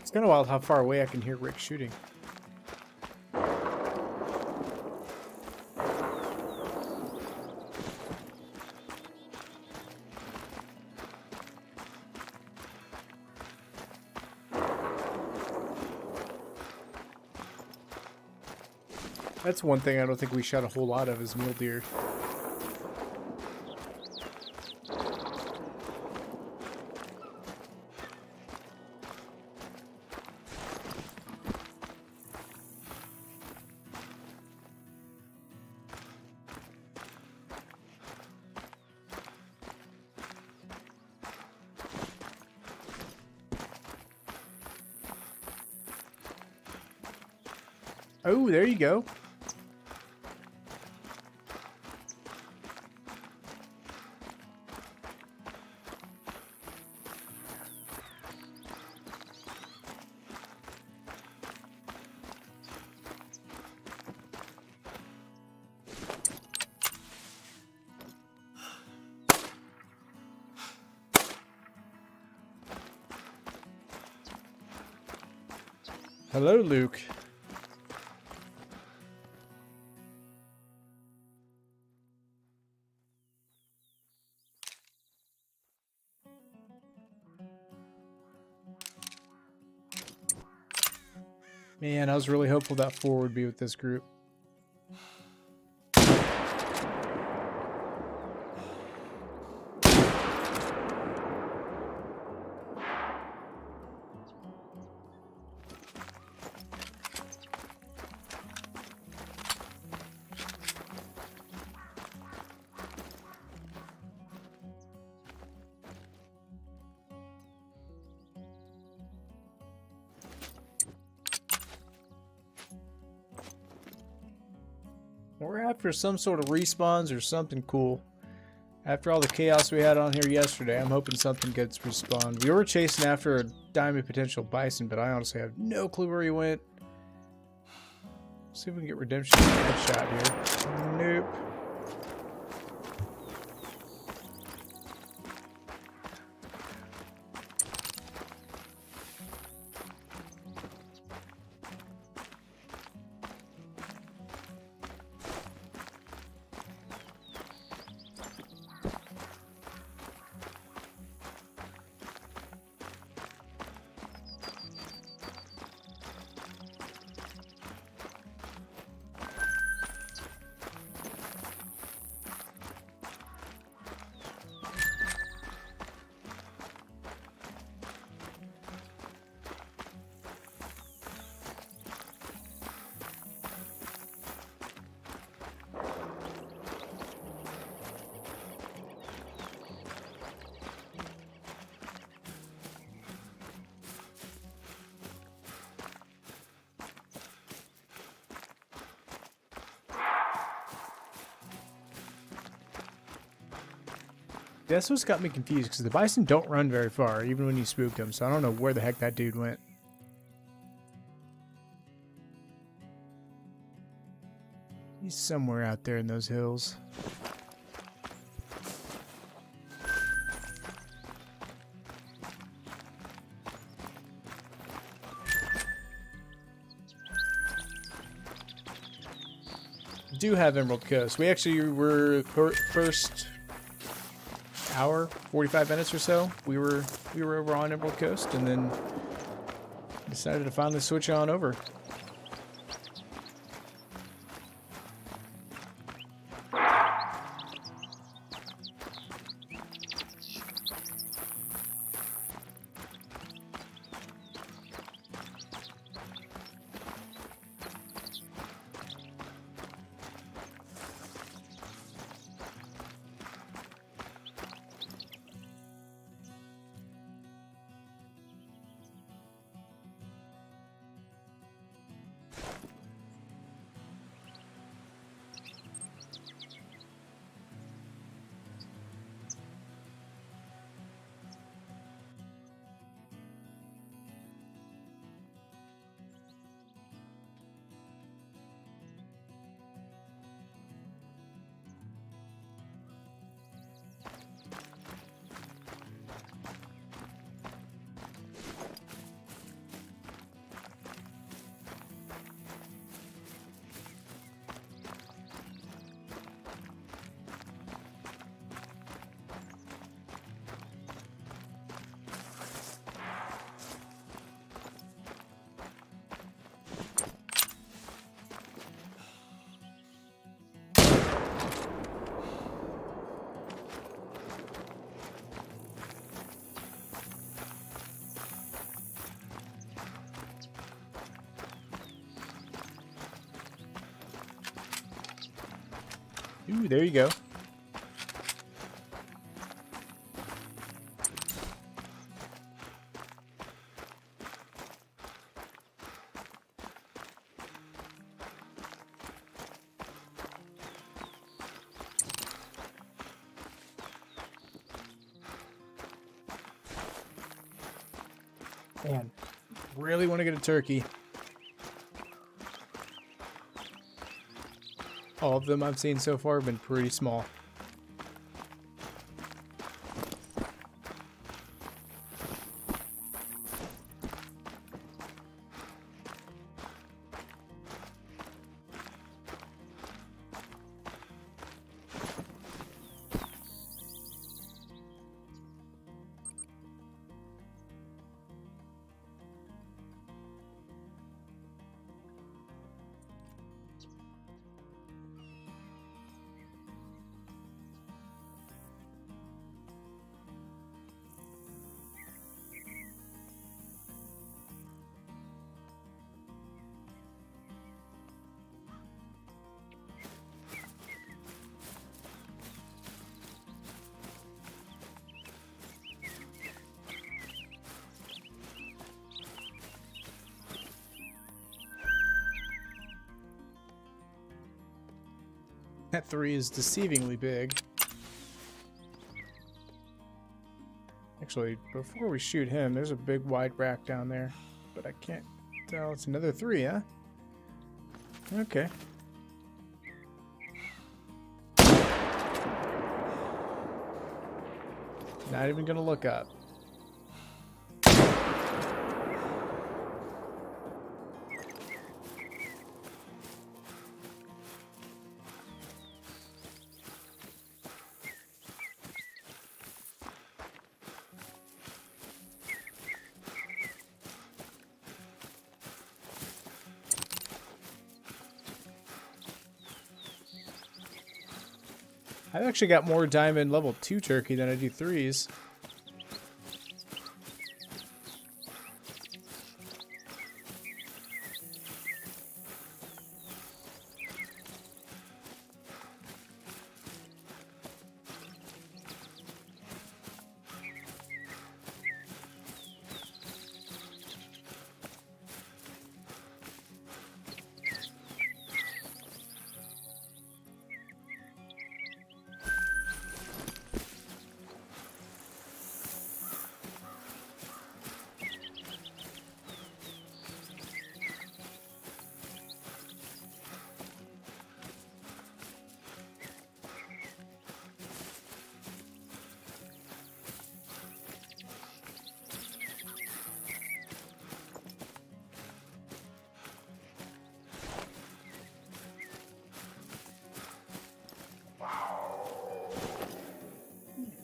It's kind of wild how far away I can hear Rick shooting. That's one thing I don't think we shot a whole lot of is mule deer. Oh, there you go. Hello, Luke. Man, I was really hopeful that 4 would be with this group. We're after some sort of respawns or something cool. After all the chaos we had on here yesterday, I'm hoping something gets respawned. We were chasing after a diamond potential bison, but I honestly have no clue where he went. See if we can get redemption headshot here. Nope. That's what's got me confused, because the bison don't run very far, even when you spook them, so I don't know where the heck that dude went. He's somewhere out there in those hills. Do have Emerald Coast. We actually were first hour, 45 minutes or so. We were over on Emerald Coast, and then decided to finally switch on over. Ooh, there you go. Man, really want to get a turkey. All of them I've seen so far have been pretty small. That 3 is deceivingly big. Actually, before we shoot him, there's a big wide rack down there. But I can't tell. It's another 3, huh? Okay. Not even gonna look up. I've actually got more diamond level 2 turkey than I do 3s.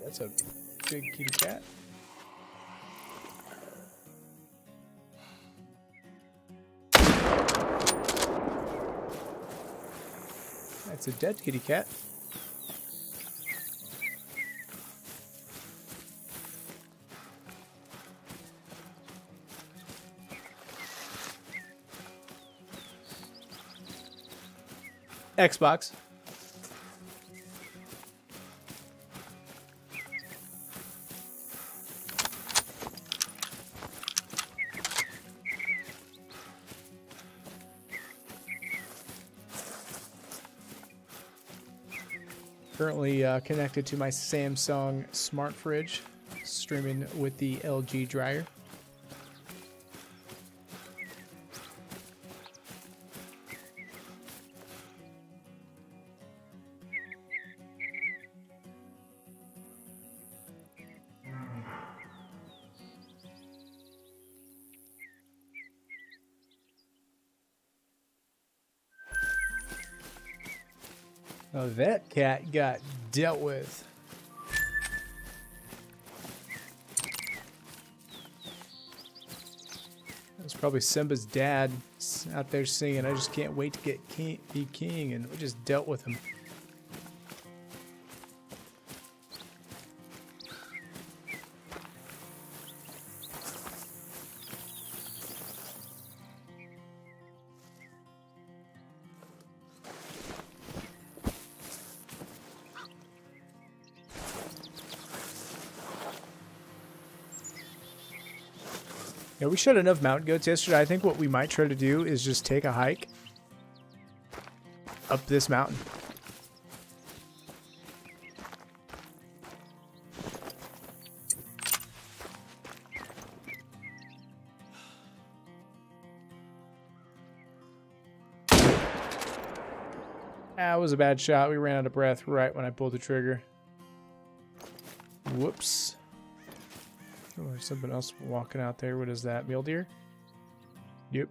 That's a big kitty cat. That's a dead kitty cat. Xbox. Currently connected to my Samsung smart fridge, streaming with the LG dryer. Oh, that cat got dealt with. That's probably Simba's dad out there singing, "I just can't wait to be king," and we just dealt with him. Yeah, we shot enough mountain goats yesterday. I think what we might try to do is just take a hike up this mountain. That was a bad shot. We ran out of breath right when I pulled the trigger. Whoops. Oh, there's something else walking out there. What is that? Mule deer? Yep.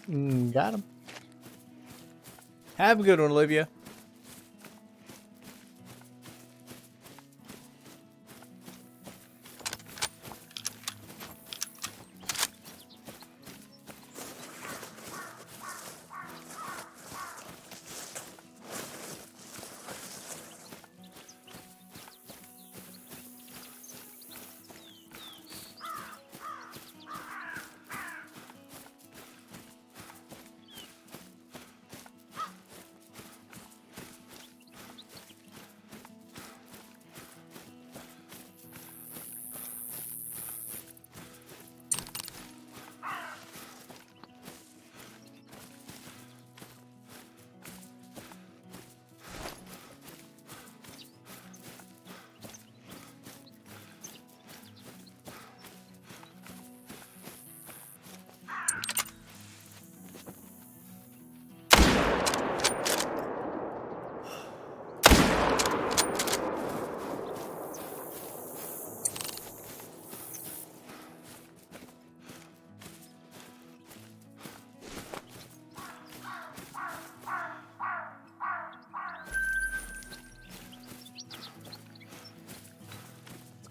Got him. Have a good one, Olivia.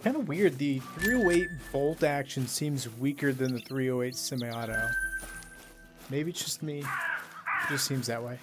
Kind of weird. The 308 bolt action seems weaker than the 308 semi-auto. Maybe it's just me. It just seems that way.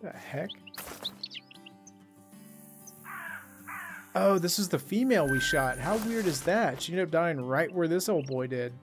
The heck? Oh, this is the female we shot. How weird is that? She ended up dying right where this old boy did.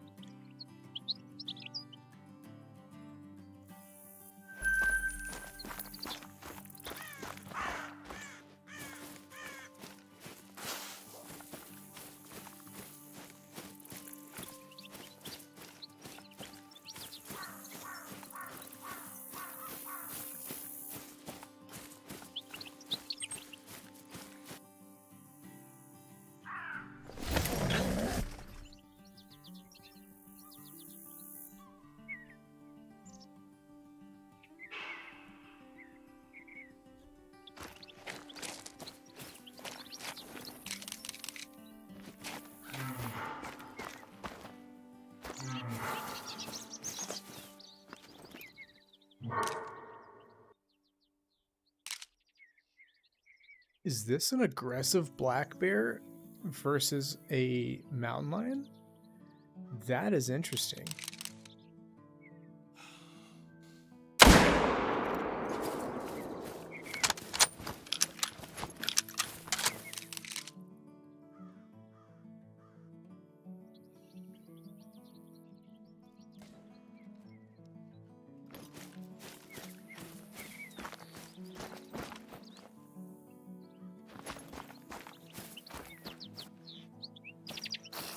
Is this an aggressive black bear versus a mountain lion? That is interesting.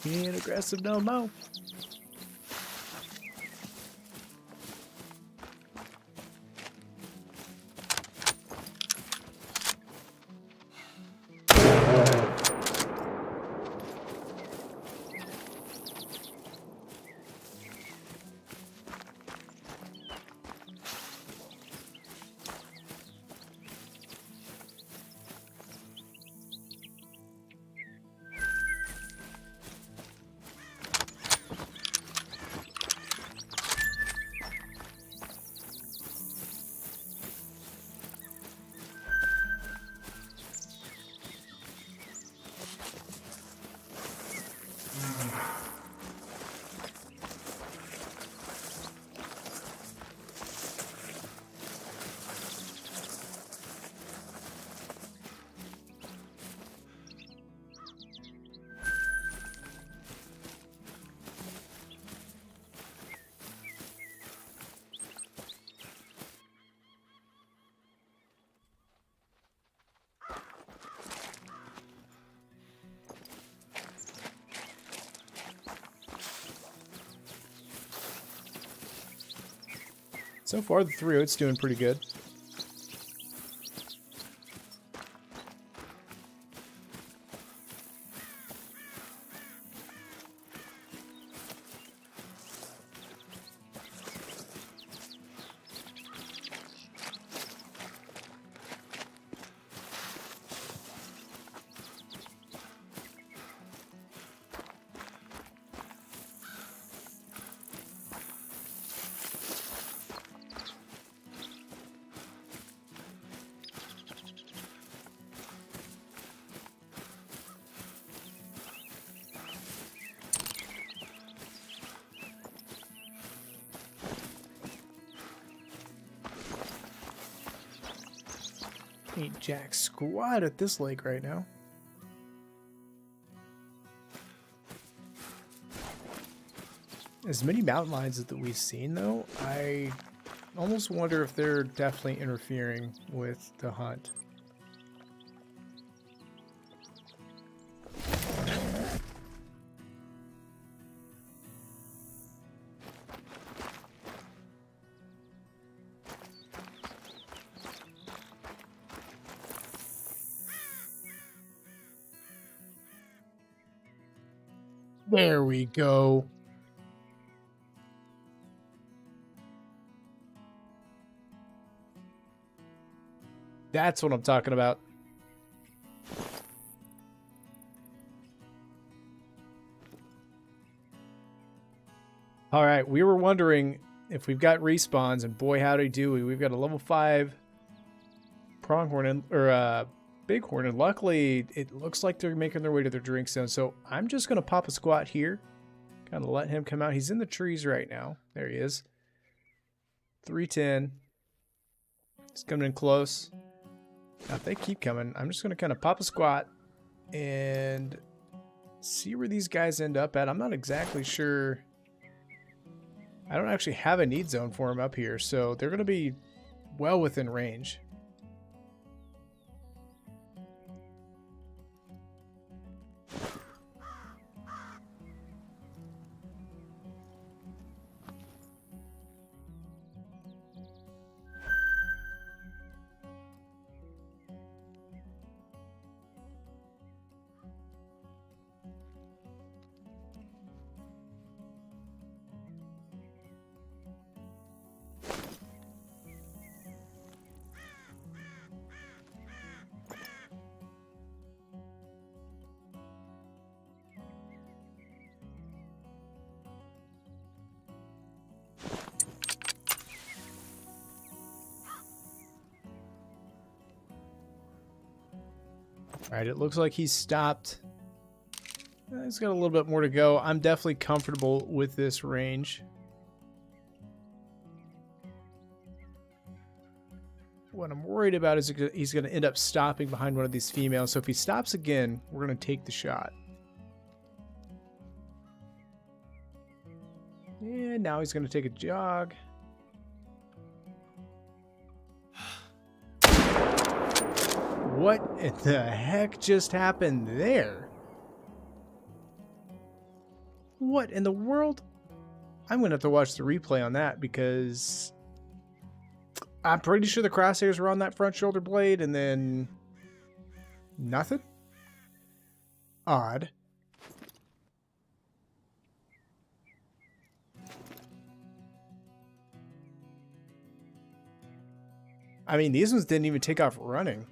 He ain't aggressive no more. So far, the 308's doing pretty good. Ain't jack squat at this lake right now. As many mountain lions that we've seen, though, I almost wonder if they're definitely interfering with the hunt. There we go. That's what I'm talking about. All right, we were wondering if we've got respawns, and boy howdy do we. We've got a level 5 pronghorn or bighorn, and luckily it looks like they're making their way to their drink zone. So I'm just gonna pop a squat here, kind of let him come out. He's in the trees right now. There he is. 310. He's coming in close. Now, if they keep coming, I'm just going to kind of pop a squat and see where these guys end up at. I'm not exactly sure. I don't actually have a need zone for them up here, so they're going to be well within range. All right, it looks like he's stopped. He's got a little bit more to go. I'm definitely comfortable with this range. What I'm worried about is he's going to end up stopping behind one of these females. So if he stops again, we're going to take the shot. And now he's going to take a jog. What in the heck just happened there? What in the world? I'm going to have to watch the replay on that because I'm pretty sure the crosshairs were on that front shoulder blade and then nothing? Odd. I mean, these ones didn't even take off running.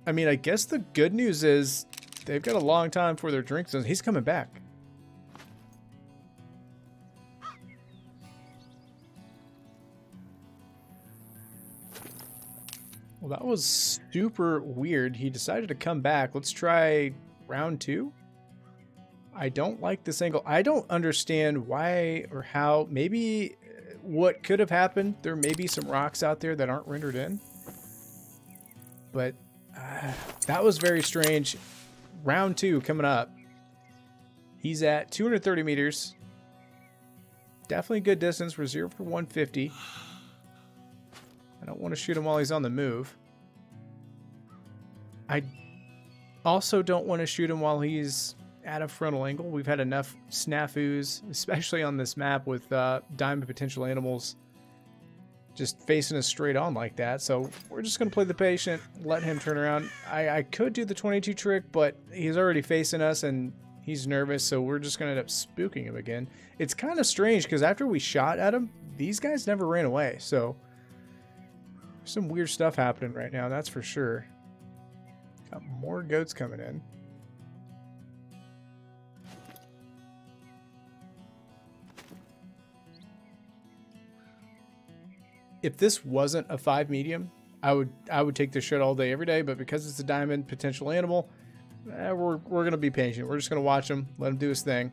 I mean, I guess the good news is they've got a long time for their drink zones. He's coming back. Well, that was super weird. He decided to come back. Let's try round 2. I don't like this angle. I don't understand why or how. Maybe what could have happened, there may be some rocks out there that aren't rendered in. But that was very strange. Round 2 coming up. He's at 230 meters. Definitely good distance. We're 0 for 150. I don't want to shoot him while he's on the move. I also don't want to shoot him while he's at a frontal angle. We've had enough snafus, especially on this map with diamond potential animals just facing us straight on like that. So we're just going to play the patient, let him turn around. I could do the 22 trick, but he's already facing us and he's nervous, so we're just going to end up spooking him again. It's kind of strange because after we shot at him, these guys never ran away. So there's some weird stuff happening right now, that's for sure. Got more goats coming in. If this wasn't a 5 medium, I would take this shit all day, every day. But because it's a diamond potential animal, we're gonna be patient. We're just gonna watch him, let him do his thing.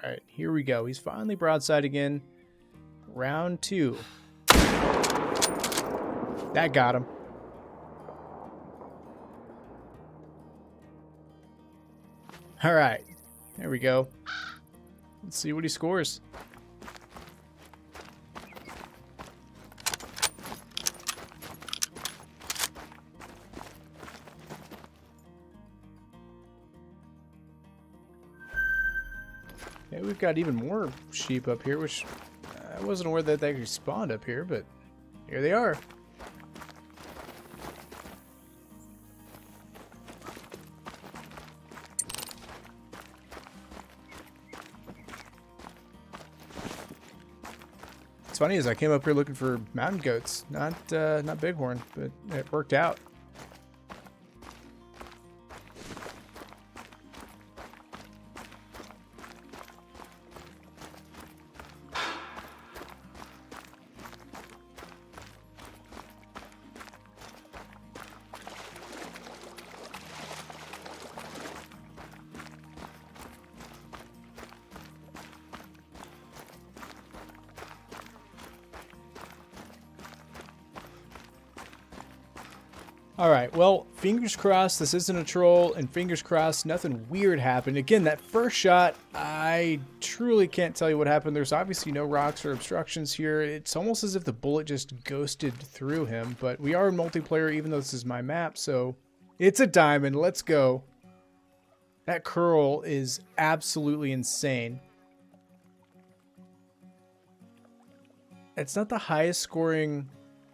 All right, here we go. He's finally broadside again. Round 2. That got him. All right, there we go. Let's see what he scores. Okay, we've got even more sheep up here, which I wasn't aware that they actually spawned up here, but here they are. It's funny is I came up here looking for mountain goats, not bighorn, but it worked out. Alright, well, fingers crossed this isn't a troll, and fingers crossed nothing weird happened. Again, that first shot, I truly can't tell you what happened. There's obviously no rocks or obstructions here. It's almost as if the bullet just ghosted through him, but we are in multiplayer even though this is my map, so it's a diamond. Let's go. That curl is absolutely insane. It's not the highest scoring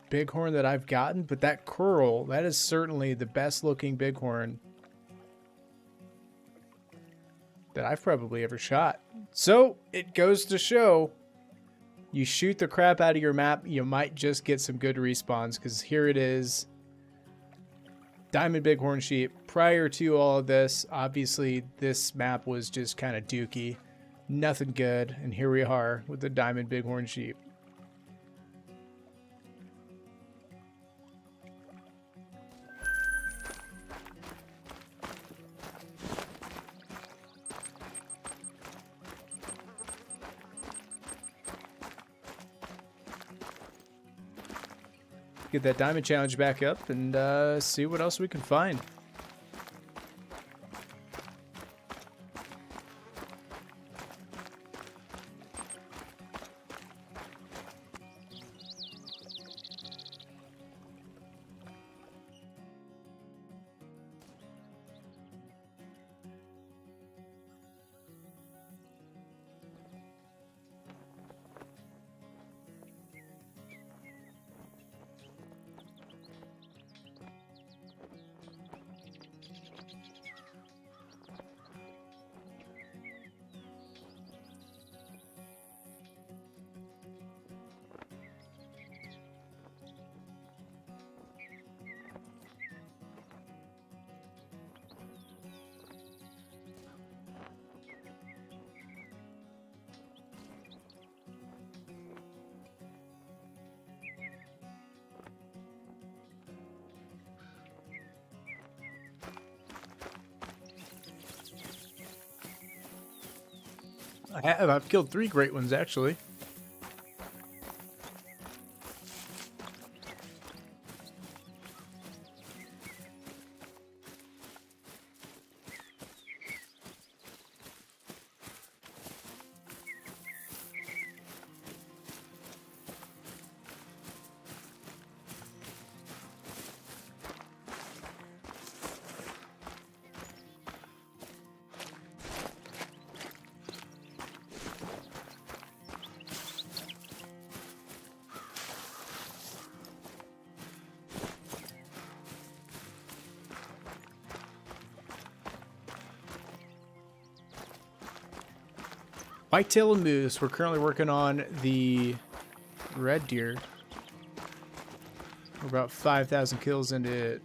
bighorn that I've gotten, but that curl, that is certainly the best looking bighorn that I've probably ever shot. So it goes to show, you shoot the crap out of your map, you might just get some good respawns, because here it is, diamond bighorn sheep. Prior to all of this, obviously this map was just kind of dookie, nothing good, and here we are with the diamond bighorn sheep. Get that diamond challenge back up and see what else we can find. I've killed 3 great ones actually. Whitetail and moose. We're currently working on the red deer. We're about 5,000 kills into it.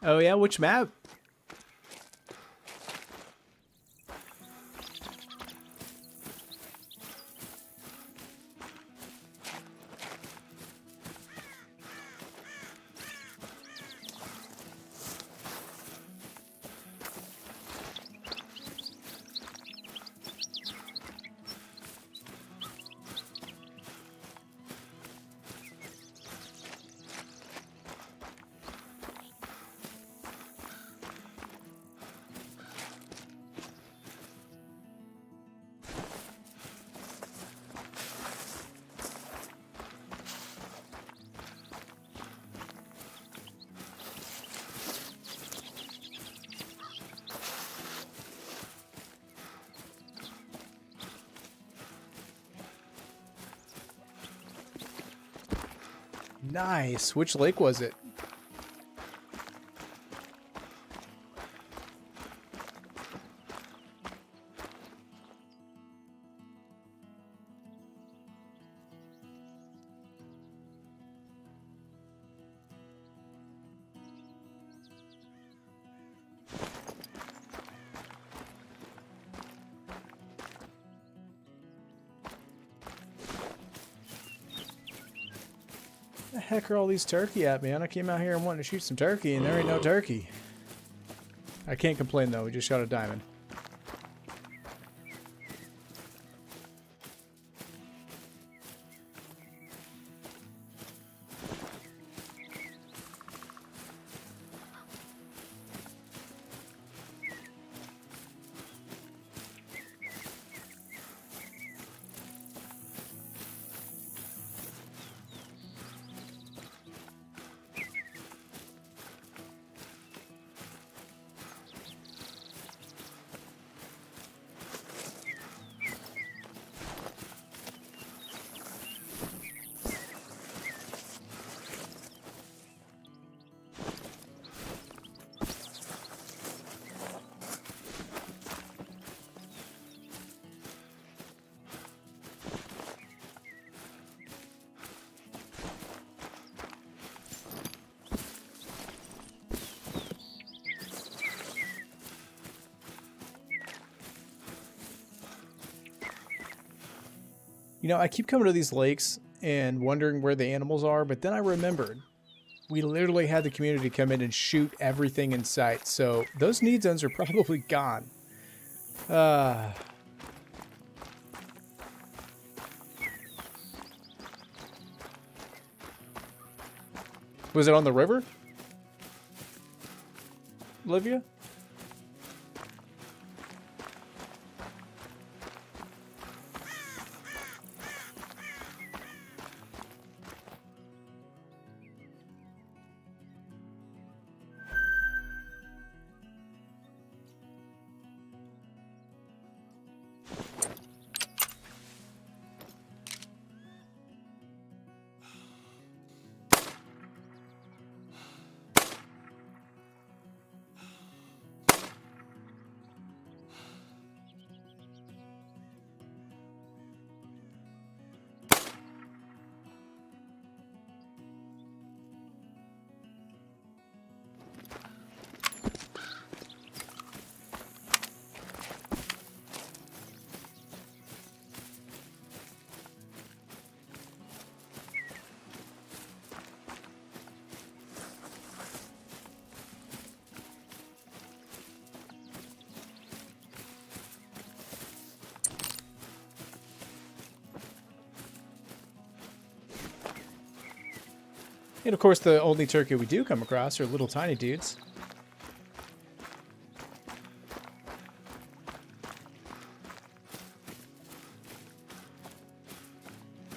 Oh yeah, which map? Nice. Which lake was it? The heck are all these turkey at, man? I came out here and wanted to shoot some turkey, and there ain't no turkey. I can't complain, though. We just shot a diamond. You know, I keep coming to these lakes and wondering where the animals are, but then I remembered we literally had the community come in and shoot everything in sight, so those need zones are probably gone. Was it on the river? Olivia? And of course, the only turkey we do come across are little tiny dudes.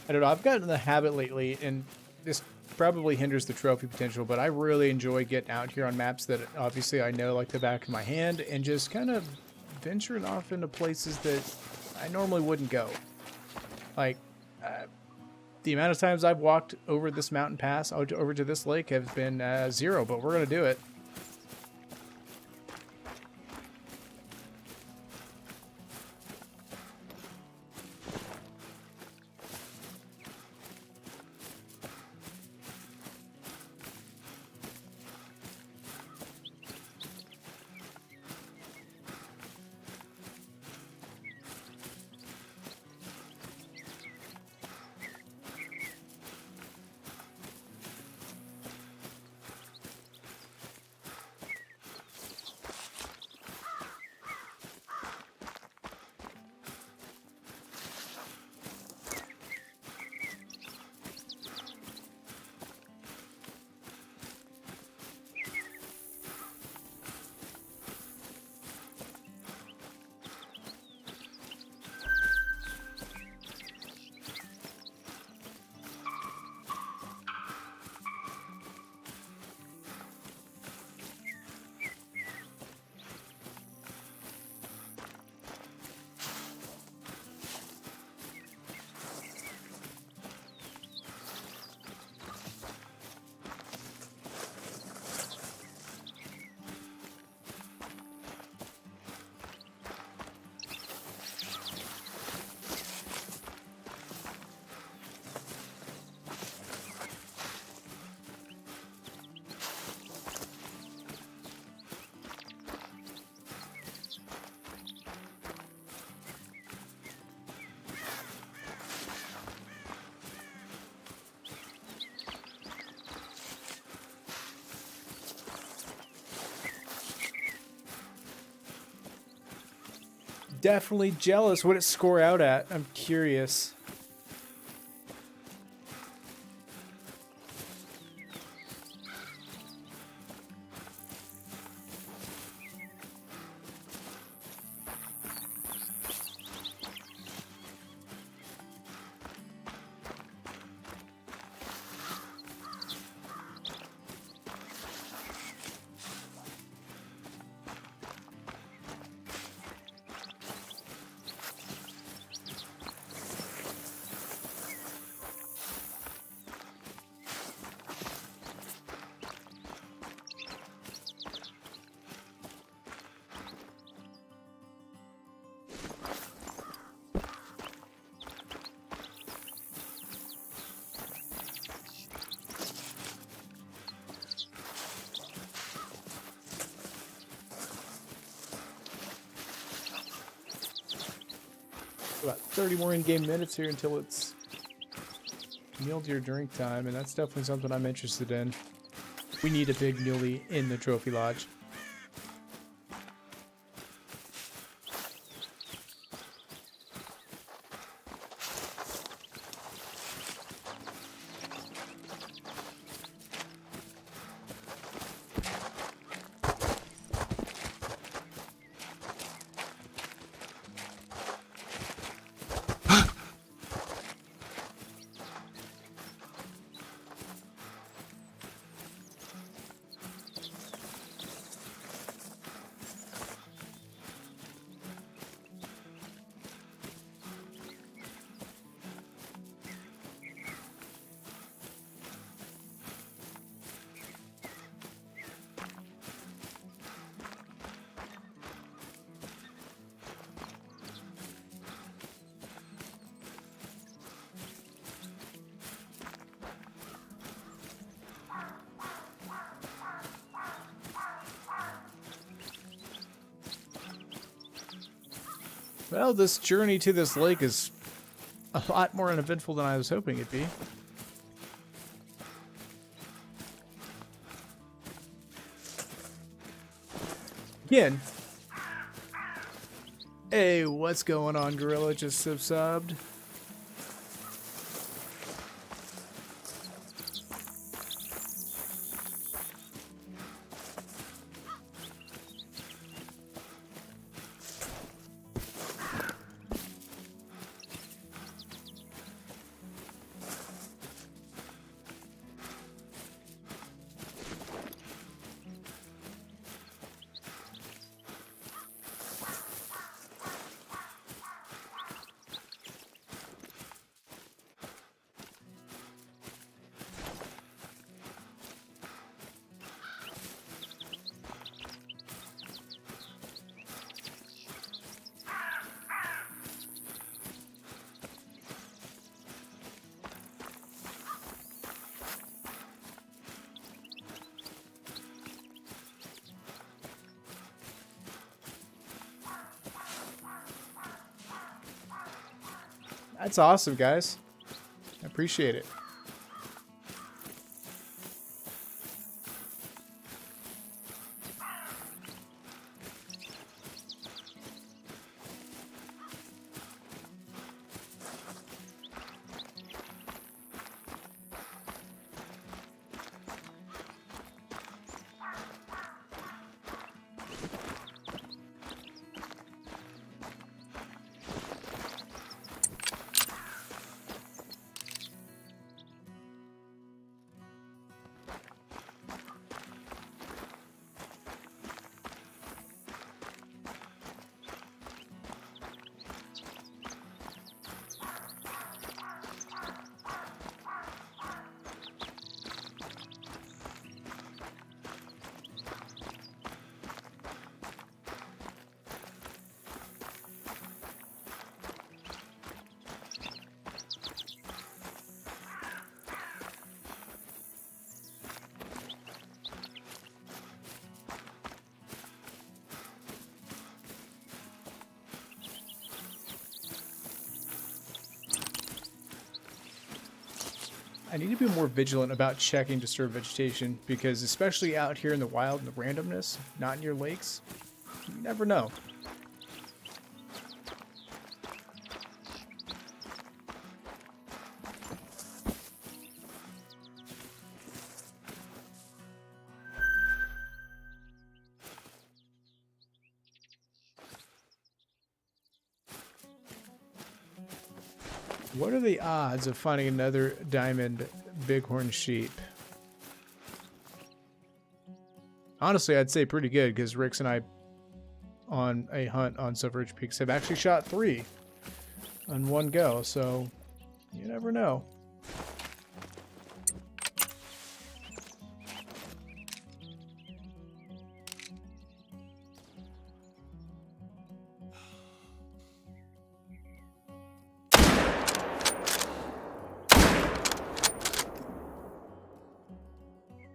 I don't know, I've gotten in the habit lately, and this probably hinders the trophy potential, but I really enjoy getting out here on maps that obviously I know like the back of my hand, and just kind of venturing off into places that I normally wouldn't go. Like, the amount of times I've walked over this mountain pass over to this lake has been 0, but we're going to do it. definitely jealous. What did it score out at? I'm curious. About 30 more in-game minutes here until it's meal to your drink time, and that's definitely something I'm interested in. We need a big muley in the Trophy Lodge. Well, this journey to this lake is a lot more uneventful than I was hoping it'd be. Again. Hey, what's going on, Gorilla? Just subbed. That's awesome, guys. I appreciate it. I need to be more vigilant about checking disturbed vegetation because especially out here in the wild and the randomness, not in your lakes, you never know. What are the odds of finding another diamond bighorn sheep? Honestly, I'd say pretty good, because Rix and I on a hunt on Silver Ridge Peaks have actually shot 3 on one go, so you never know.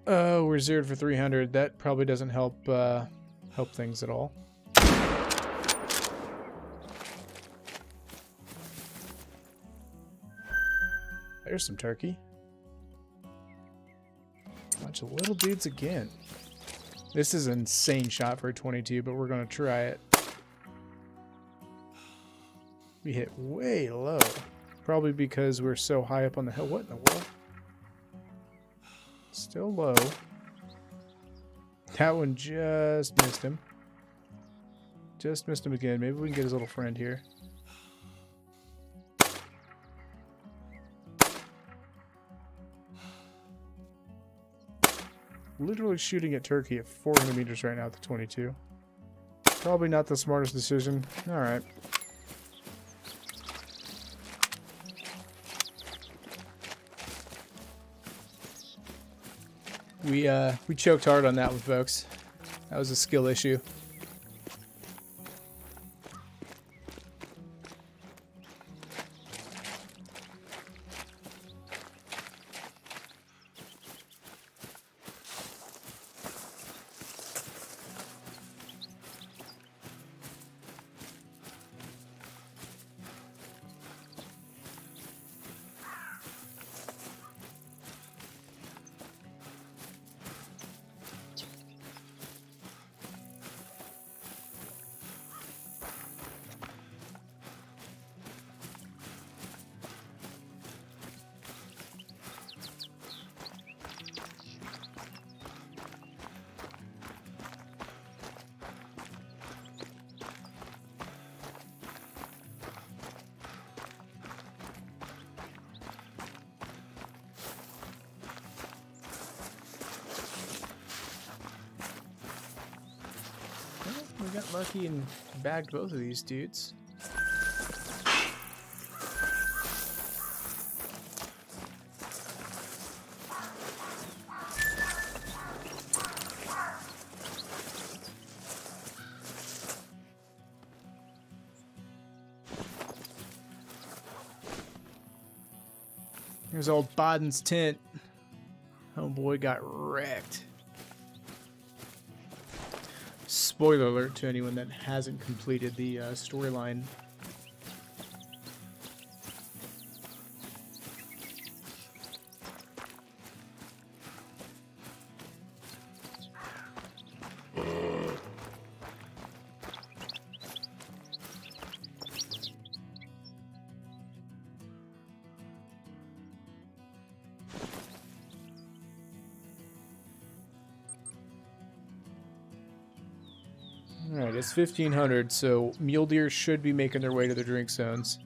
Oh, we're zeroed for 300. That probably doesn't help help things at all. There's some turkey. Bunch of little dudes again. This is an insane shot for a 22, but we're gonna try it. We hit way low. Probably because we're so high up on the hill. What in the world? Still low. That one just missed him. Just missed him again. Maybe we can get his little friend here. Literally shooting at turkey at 400 meters right now at the 22. Probably not the smartest decision. Alright. We choked hard on that one, folks. That was a skill issue. We got lucky and bagged both of these dudes. Here's old Boden's tent. Homeboy got wrecked. Spoiler alert to anyone that hasn't completed the storyline. Alright, it's 1500, so mule deer should be making their way to the drink zones.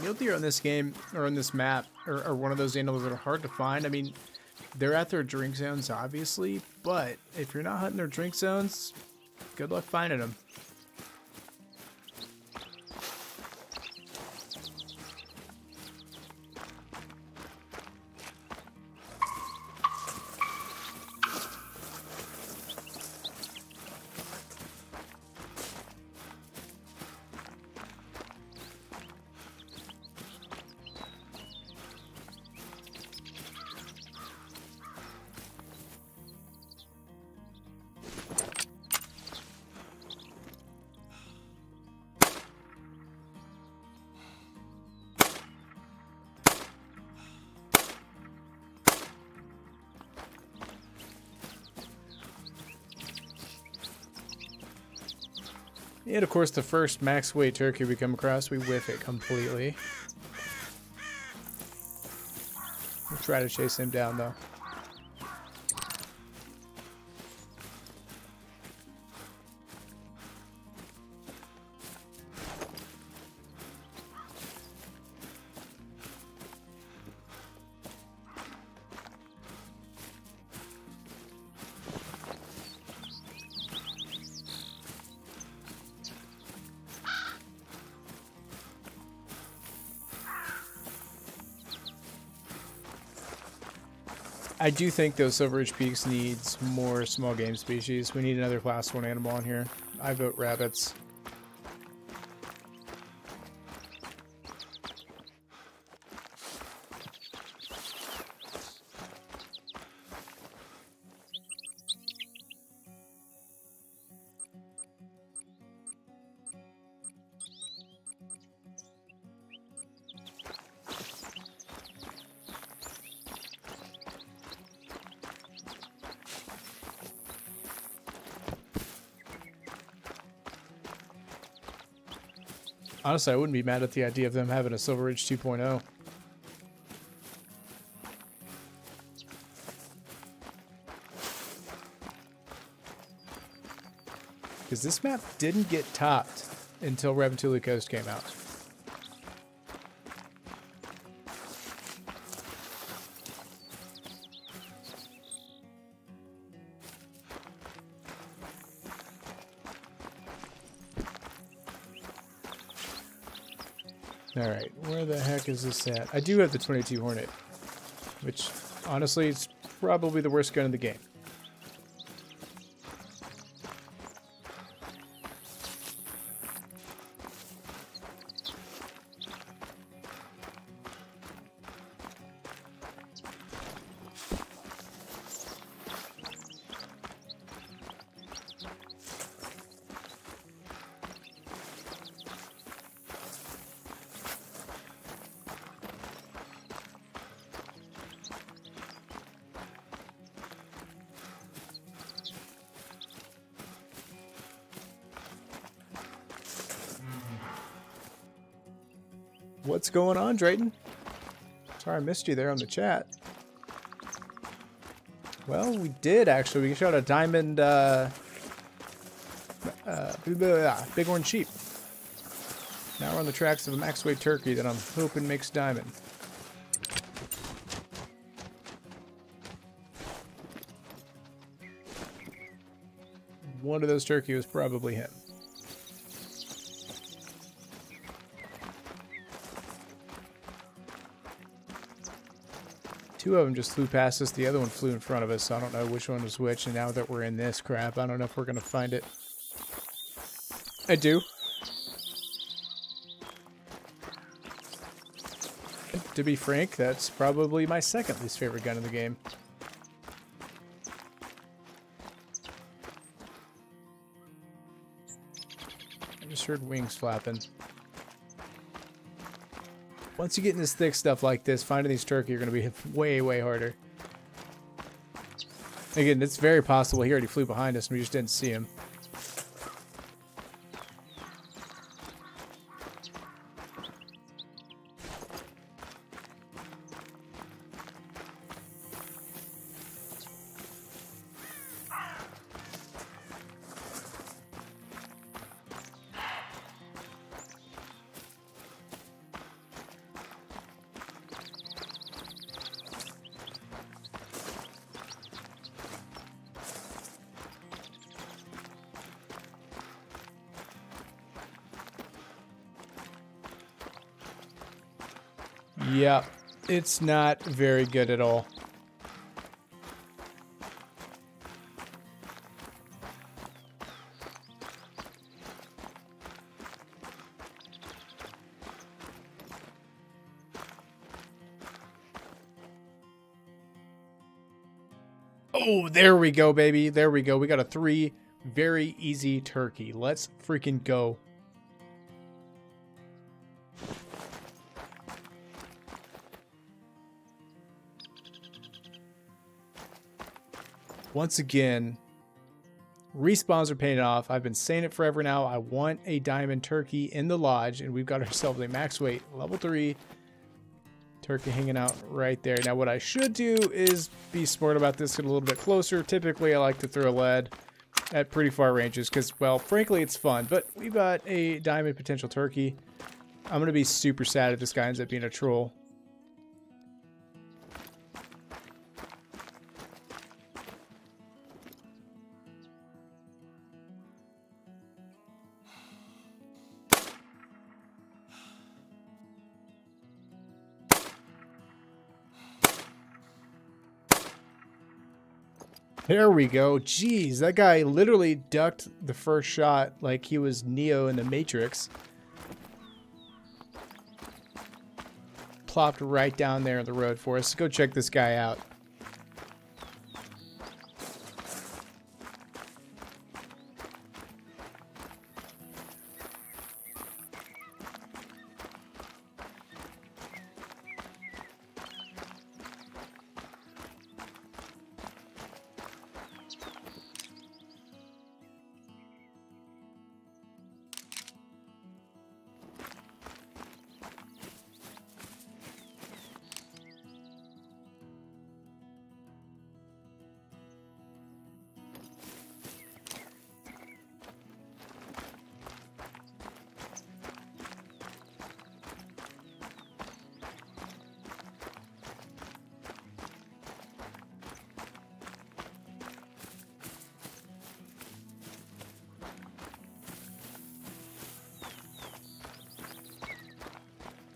Mule deer on this game, or on this map, are one of those animals that are hard to find. I mean, they're at their drink zones, obviously, but if you're not hunting their drink zones, good luck finding them. And of course, the first max weight turkey we come across, we whiff it completely. We'll try to chase him down, though. I do think those Silver Ridge Peaks needs more small game species. We need another class 1 animal on here. I vote rabbits. Honestly, I wouldn't be mad at the idea of them having a Silver Ridge 2.0. Because this map didn't get topped until Ravatuli Coast came out. Alright, where the heck is this at? I do have the 22 Hornet, which, honestly, is probably the worst gun in the game. What's going on, Drayton? Sorry I missed you there on the chat. Well, we did actually. We shot a diamond bighorn sheep. Now we're on the tracks of a max weight turkey that I'm hoping makes diamond. One of those turkey was probably him. Two of them just flew past us. The other one flew in front of us, so I don't know which one was which. And now that we're in this crap, I don't know if we're going to find it. I do. To be frank, that's probably my second least favorite gun in the game. I just heard wings flapping. Once you get into this thick stuff like this, finding these turkey are going to be way, way harder. Again, it's very possible he already flew behind us and we just didn't see him. Yeah, it's not very good at all. Oh, there we go, baby. There we go. We got a 3 very easy turkey. Let's freaking go. Once again, Respawns are paying off. I've been saying it forever now. I want a diamond turkey in the lodge, and we've got ourselves a max weight level 3 turkey hanging out right there. Now what I should do is be smart about this, get a little bit closer. Typically I like to throw lead at pretty far ranges because, well, frankly it's fun, but we've got a diamond potential turkey. I'm gonna be super sad if this guy ends up being a troll. There we go. Jeez, that guy literally ducked the first shot like he was Neo in the Matrix. Plopped right down there in the road for us. Go check this guy out.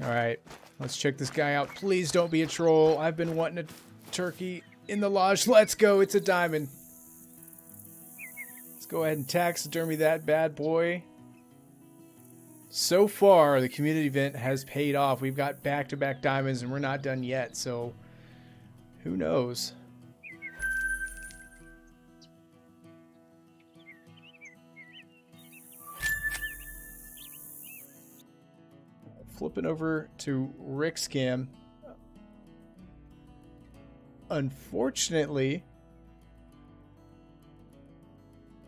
Alright, let's check this guy out. Please don't be a troll. I've been wanting a turkey in the lodge. Let's go. It's a diamond. Let's go ahead and taxidermy that bad boy. So far, the community event has paid off. We've got back-to-back diamonds, and we're not done yet, so who knows? Flipping over to Rick's cam. Unfortunately,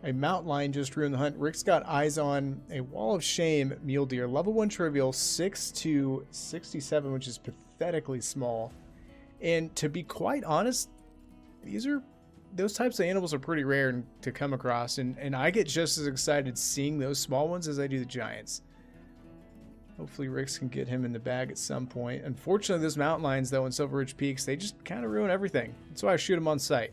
a mountain lion just ruined the hunt. Rick's got eyes on a Wall of Shame mule deer. Level 1 trivial, 6 to 67, which is pathetically small. And to be quite honest, those types of animals are pretty rare to come across. And I get just as excited seeing those small ones as I do the giants. Hopefully Ricks can get him in the bag at some point. Unfortunately, those mountain lions, though, in Silver Ridge Peaks, they just kind of ruin everything. That's why I shoot them on sight.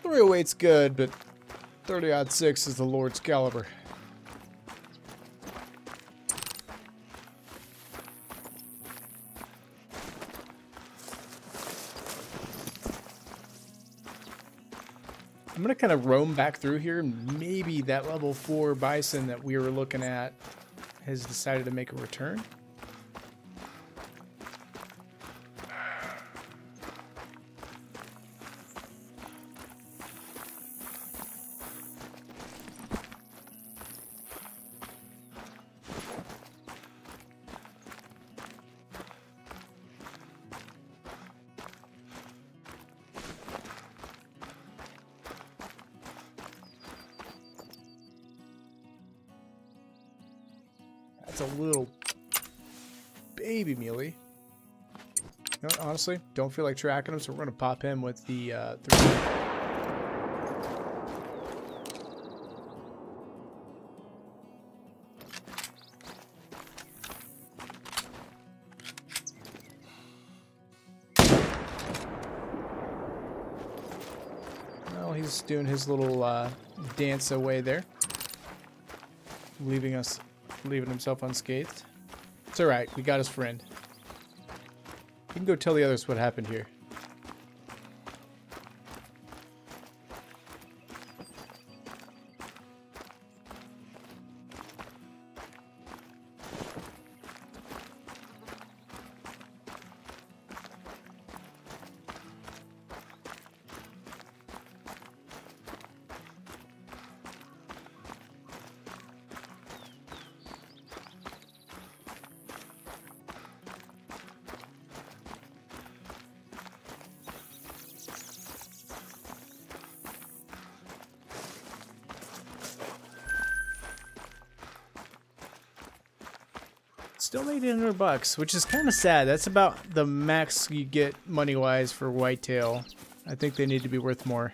.308's good, but 30-06 is the Lord's caliber. I'm going to kind of roam back through here. Maybe that level 4 bison that we were looking at has decided to make a return. That's a little baby muley. No, honestly, don't feel like tracking him, so we're going to pop him with the 3. Well, he's doing his little dance away there, leaving himself unscathed. It's alright, we got his friend. You can go tell the others what happened here. Still made $800, which is kind of sad. That's about the max you get money-wise for whitetail. I think they need to be worth more.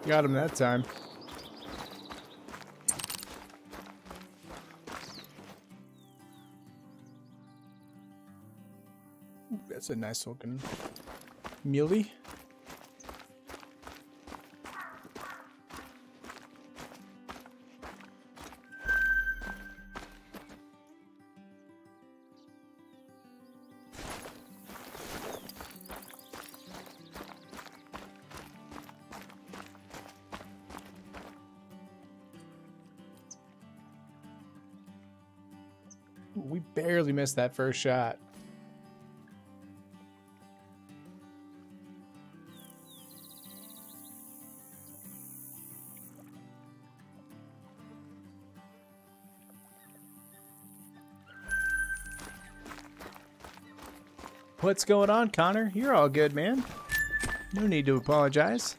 Got him that time. Ooh, that's a nice looking muley. We barely missed that first shot. What's going on, Connor? You're all good, man. No need to apologize.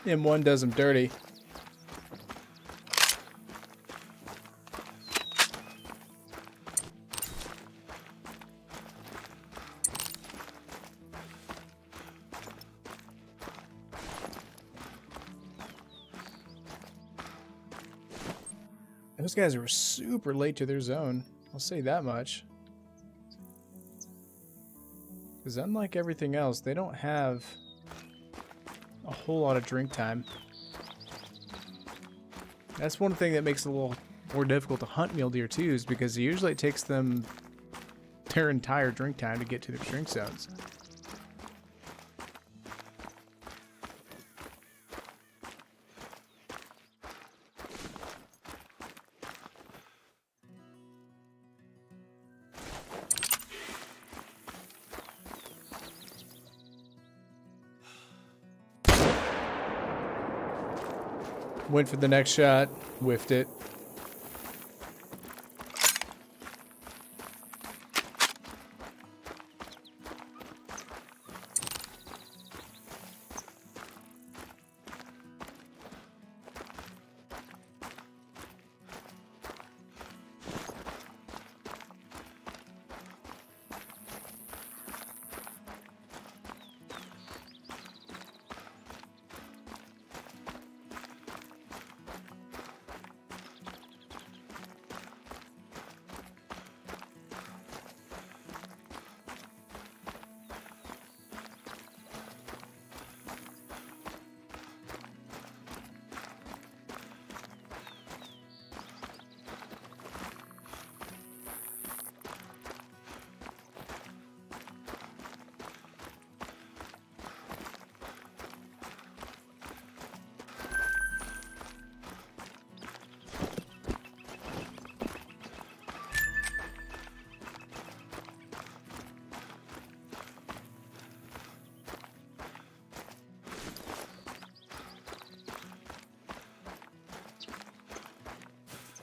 M1 does him dirty. Those guys were super late to their zone. I'll say that much. Because unlike everything else, they don't have a whole lot of drink time. That's one thing that makes it a little more difficult to hunt mule deer too, is because usually it takes them their entire drink time to get to their drink zones. Went for the next shot, whiffed it.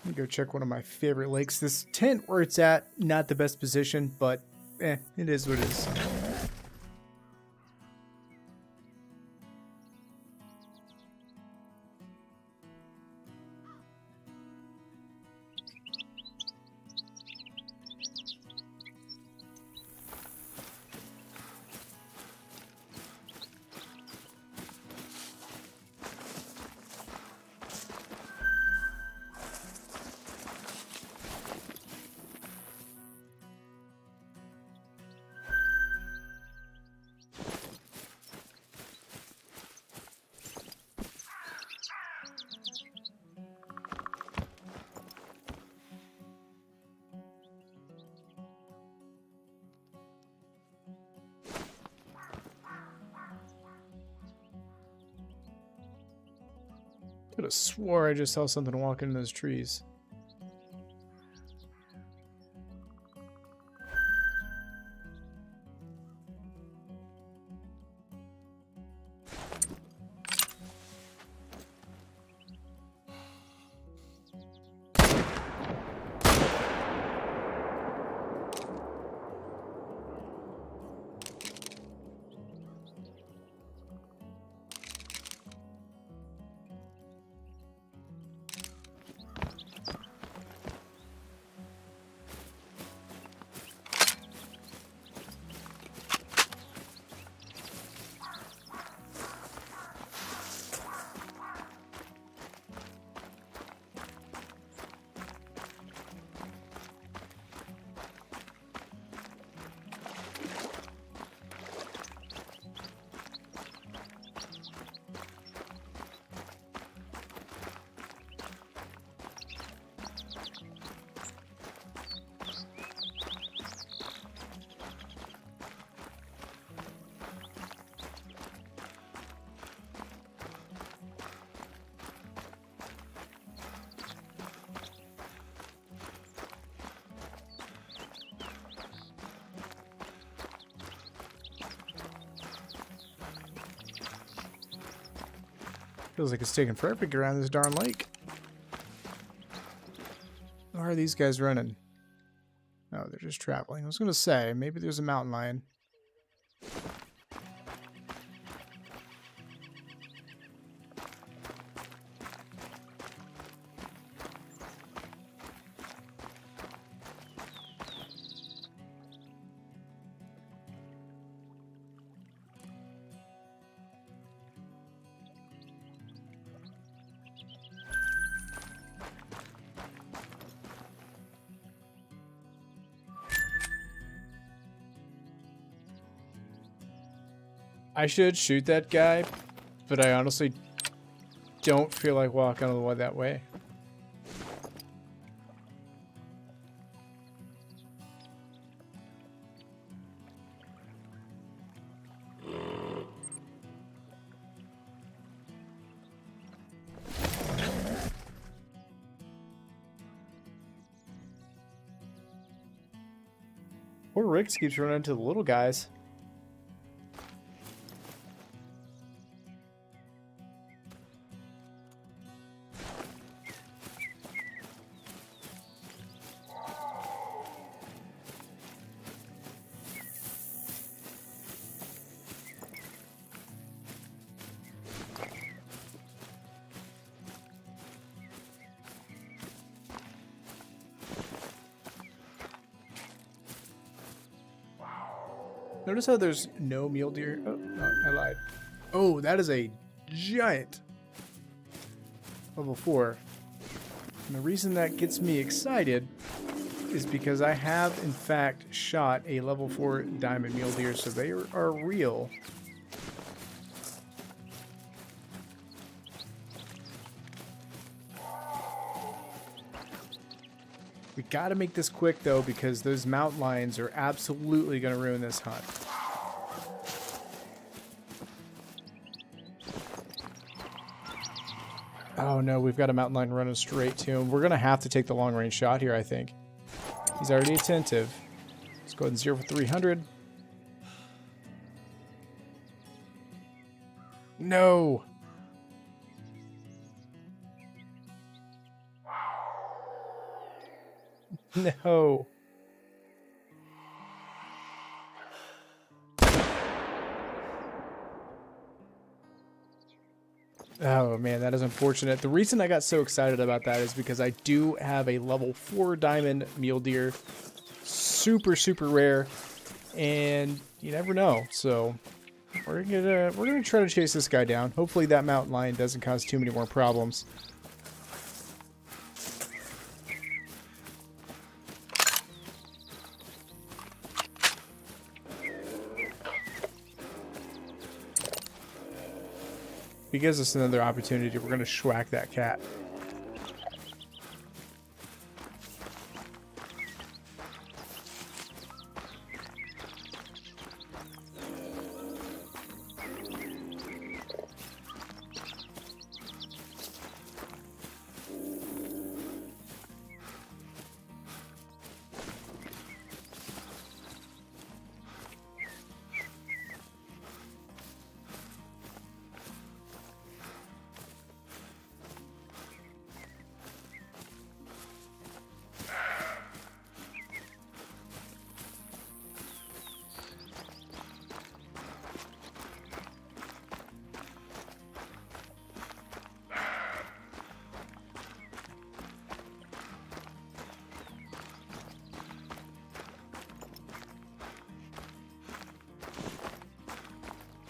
me go check one of my favorite lakes. This tent where it's at, not the best position, but it is what it is. Could have swore I just saw something walking in those trees. Feels like it's taking forever to get around this darn lake. Why are these guys running? Oh, they're just traveling. I was going to say, maybe there's a mountain lion. I should shoot that guy, but I honestly don't feel like walking all the way that way. Poor Rix keeps running into the little guys. Notice how there's no mule deer. Oh, no, I lied. Oh, that is a giant level 4. And the reason that gets me excited is because I have, in fact, shot a level 4 diamond mule deer, so they are real. We gotta make this quick, though, because those mountain lions are absolutely gonna ruin this hunt. Oh no, we've got a mountain lion running straight to him. We're gonna have to take the long range shot here, I think. He's already attentive. Let's go ahead and 0 for 300. No! No. Oh man, that is unfortunate. The reason I got so excited about that is because I do have a level 4 diamond mule deer. Super, super rare. And you never know. So we're gonna try to chase this guy down. Hopefully that mountain lion doesn't cause too many more problems. If he gives us another opportunity, we're gonna schwack that cat.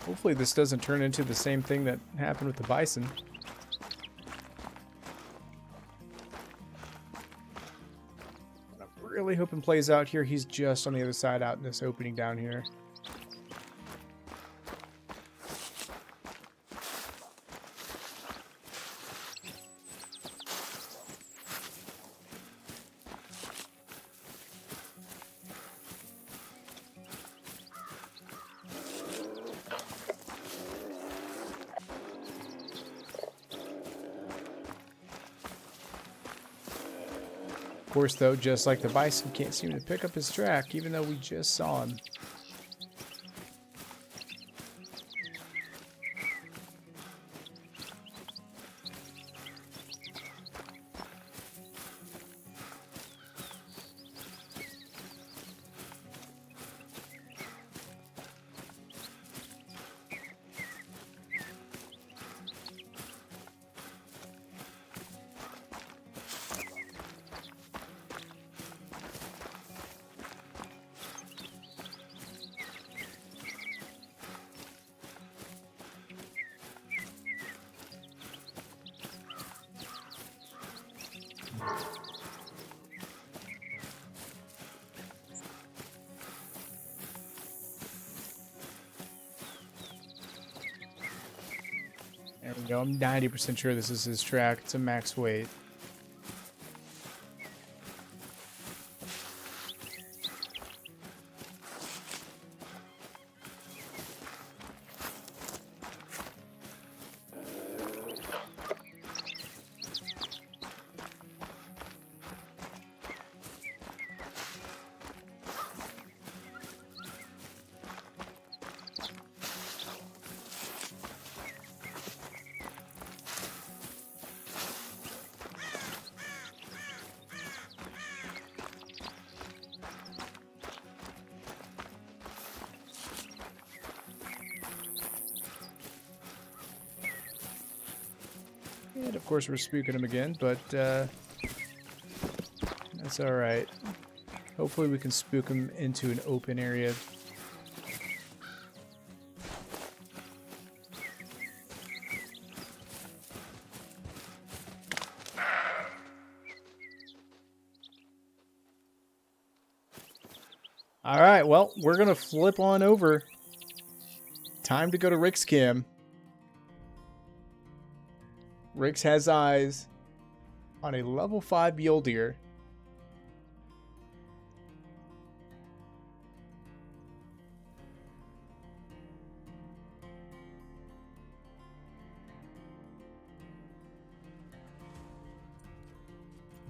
Hopefully this doesn't turn into the same thing that happened with the bison. I'm really hoping plays out here. He's just on the other side out in this opening down here. Of course, though, just like the bison, can't seem to pick up his track, even though we just saw him. There we go. I'm 90% sure this is his track. It's a max weight. And of course we're spooking him again, but that's alright. Hopefully we can spook him into an open area. Alright, well, we're going to flip on over. Time to go to Rick's cam. Rick's has eyes on a level 5 mule deer.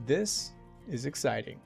This is exciting.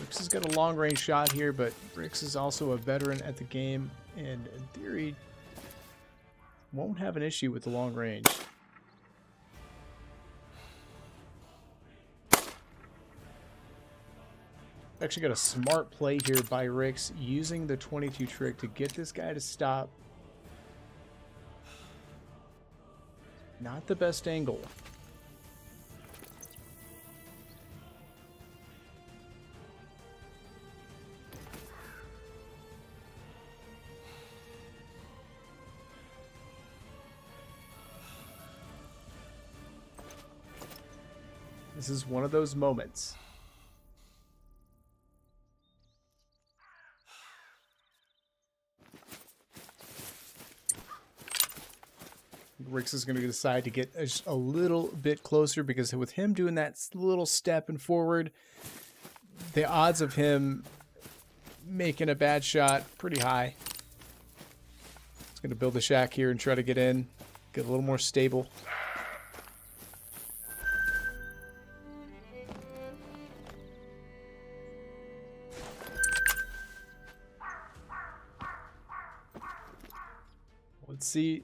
Rix has got a long-range shot here, but Rix is also a veteran at the game, and in theory, won't have an issue with the long range. Actually got a smart play here by Rix, using the 22 trick to get this guy to stop. Not the best angle. This is one of those moments. Rix is going to decide to get a little bit closer, because with him doing that little step and forward, the odds of him making a bad shot pretty high. He's going to build a shack here and try to get in, get a little more stable. Let's see.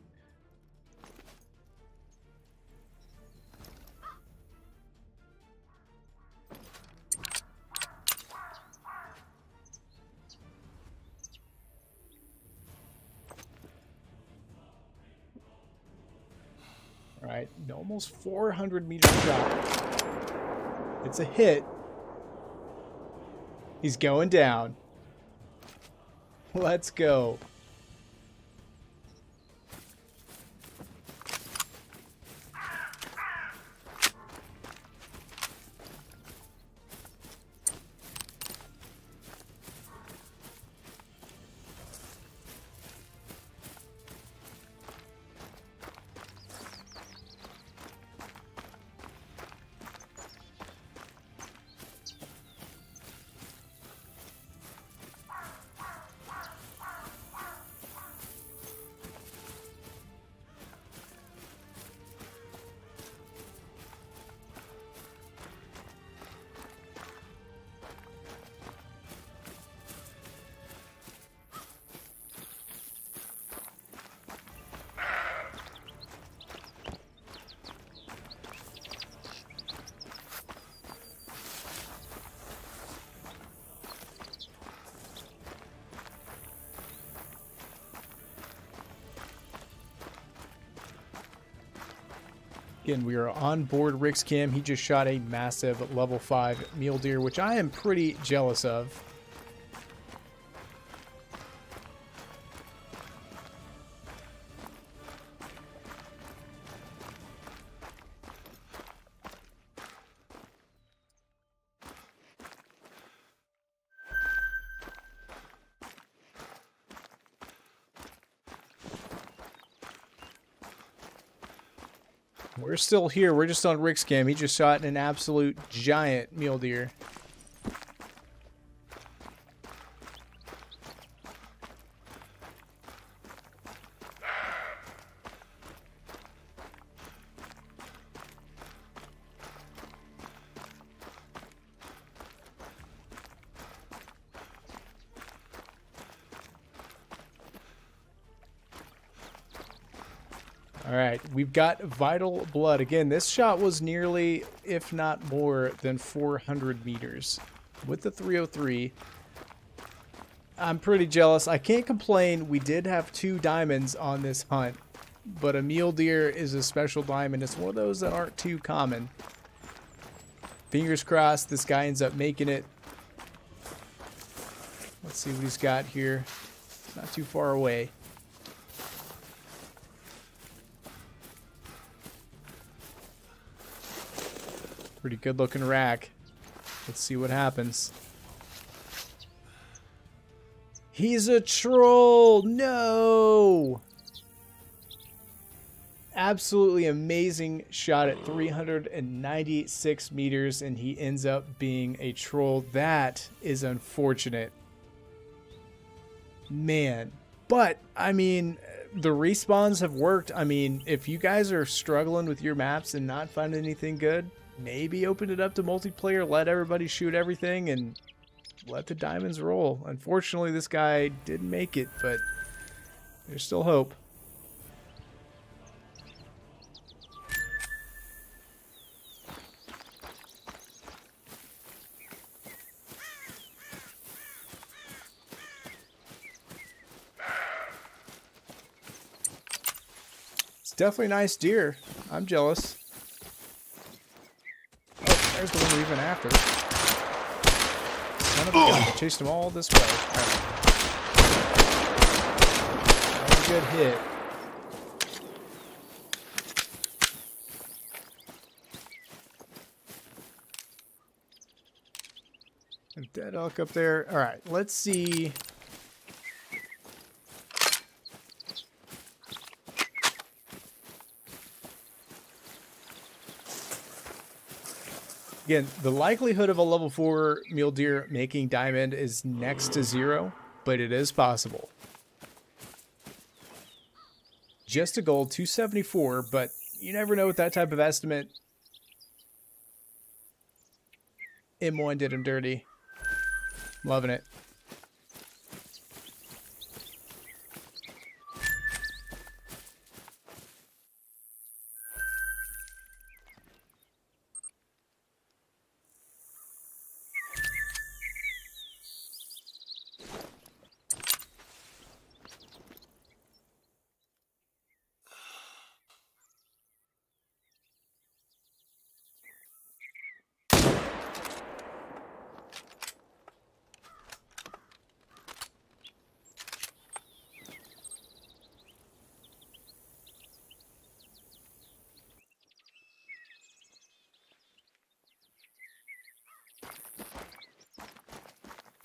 All right, almost 400-meter shot. It's a hit. He's going down. Let's go. Again, we are on board Rix Cam. He just shot a massive level 5 mule deer, which I am pretty jealous of. We're still here. We're just on Rix Cam. He just shot an absolute giant mule deer. All right, we've got Vital Blood. Again, this shot was nearly, if not more, than 400 meters with the 303. I'm pretty jealous. I can't complain. We did have 2 diamonds on this hunt, but a mule deer is a special diamond. It's one of those that aren't too common. Fingers crossed this guy ends up making it. Let's see what he's got here. Not too far away. Pretty good looking rack. Let's see what happens. He's a troll! No! Absolutely amazing shot at 396 meters, and he ends up being a troll. That is unfortunate. Man. But, I mean, the respawns have worked. I mean, if you guys are struggling with your maps and not finding anything good, maybe open it up to multiplayer, let everybody shoot everything, and let the diamonds roll. Unfortunately, this guy didn't make it, but there's still hope. It's definitely a nice deer. I'm jealous. Oh, there's the one we've been after. Son of a gun, I chased them all this way. All right. That was a good hit. A dead elk up there. All right, let's see. Again, the likelihood of a level 4 mule deer making diamond is next to 0, but it is possible. Just a gold, 274, but you never know with that type of estimate. M1 did him dirty. Loving it.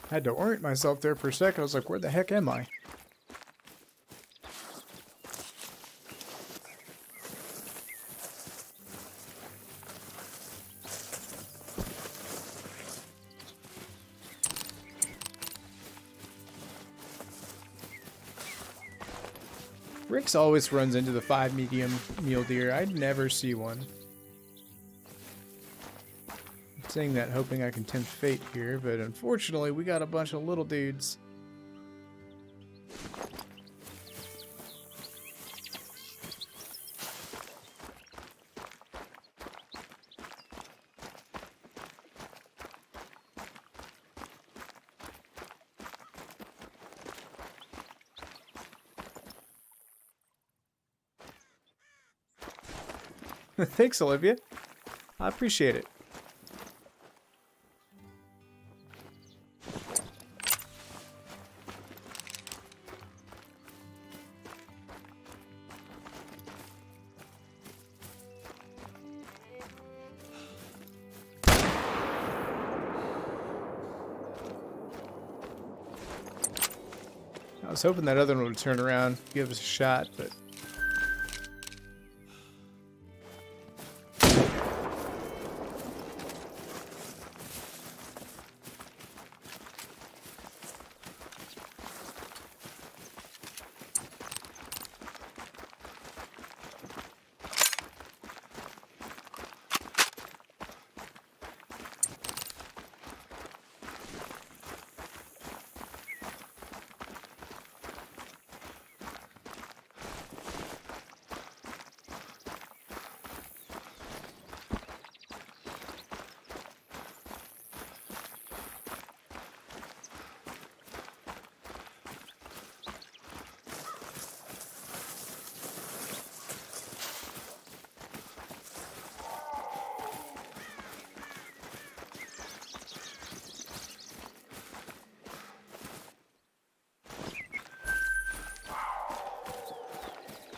I had to orient myself there for a second. I was like, where the heck am I? Rick's always runs into the 5 medium mule deer. I never see one. I'm saying that hoping I can tempt fate here, but unfortunately we got a bunch of little dudes. Thanks, Olivia. I appreciate it. I was hoping that other one would turn around, give us a shot, but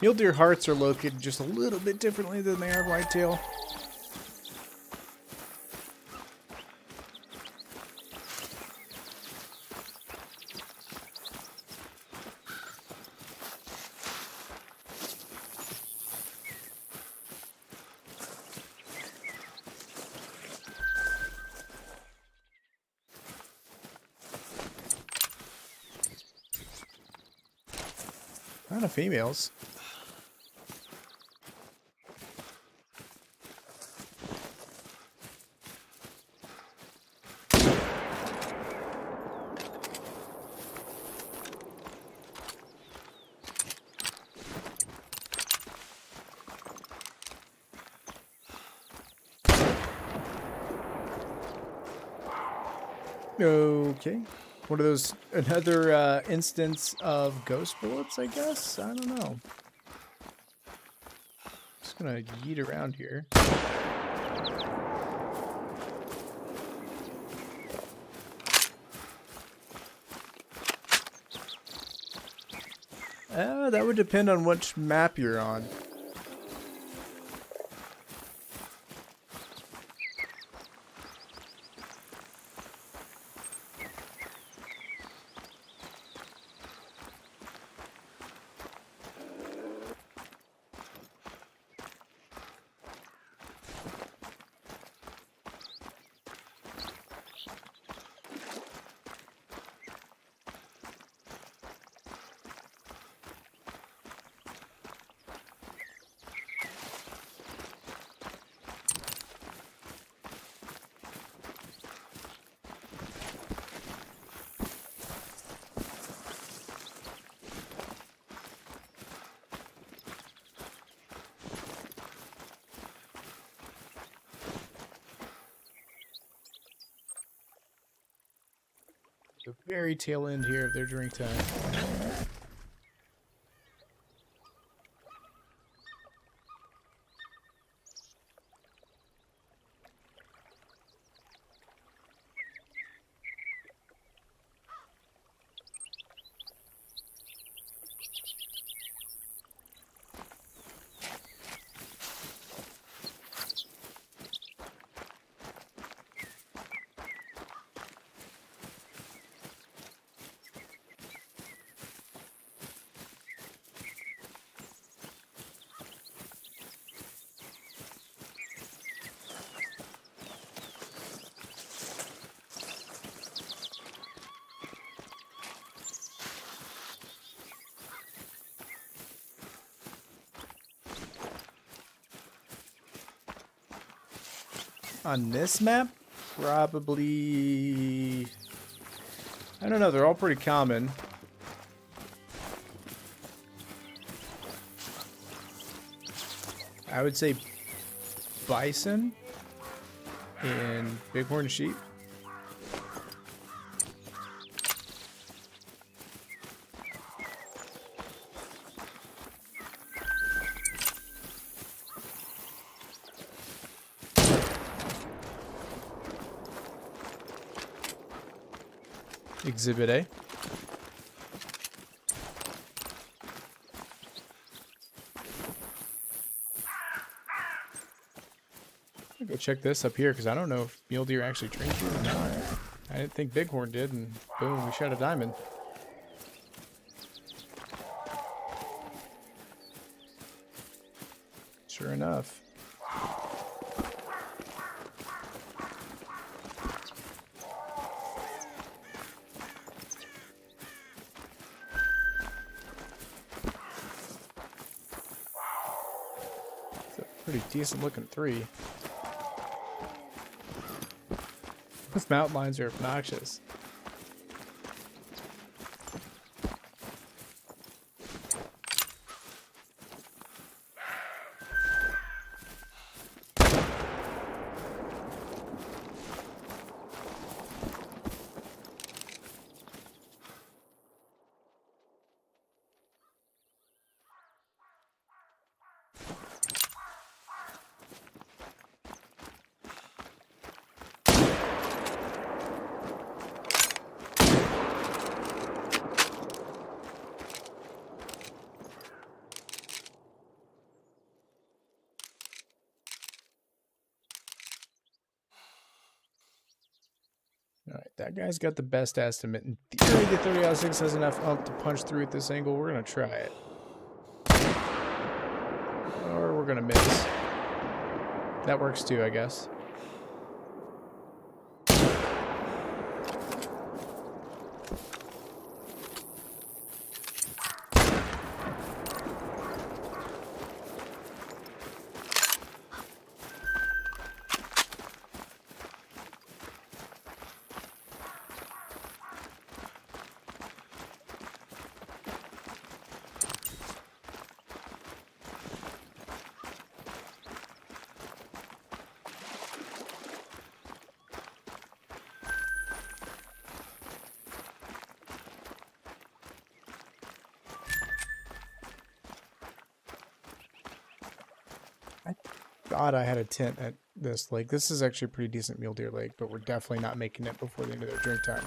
mule deer hearts are located just a little bit differently than they are whitetail. Not of females. Okay. What are those? Another instance of ghost bullets, I guess? I don't know. Just gonna yeet around here. That would depend on which map you're on. The very tail end here of their drink time. On this map, probably... I don't know, they're all pretty common. I would say bison and bighorn sheep. Exhibit A. I'll go check this up here because I don't know if mule deer actually drink here or not. I didn't think bighorn did, and boom, we shot a diamond. Sure enough. Pretty decent looking tree. Those mountain lions are obnoxious. Alright, that guy's got the best estimate. In theory, the 30 out of 6 has enough ump to punch through at this angle. We're going to try it. Or we're going to miss. That works too, I guess. thought I had a tent at this lake. This is actually a pretty decent mule deer lake, but we're definitely not making it before the end of their drink time.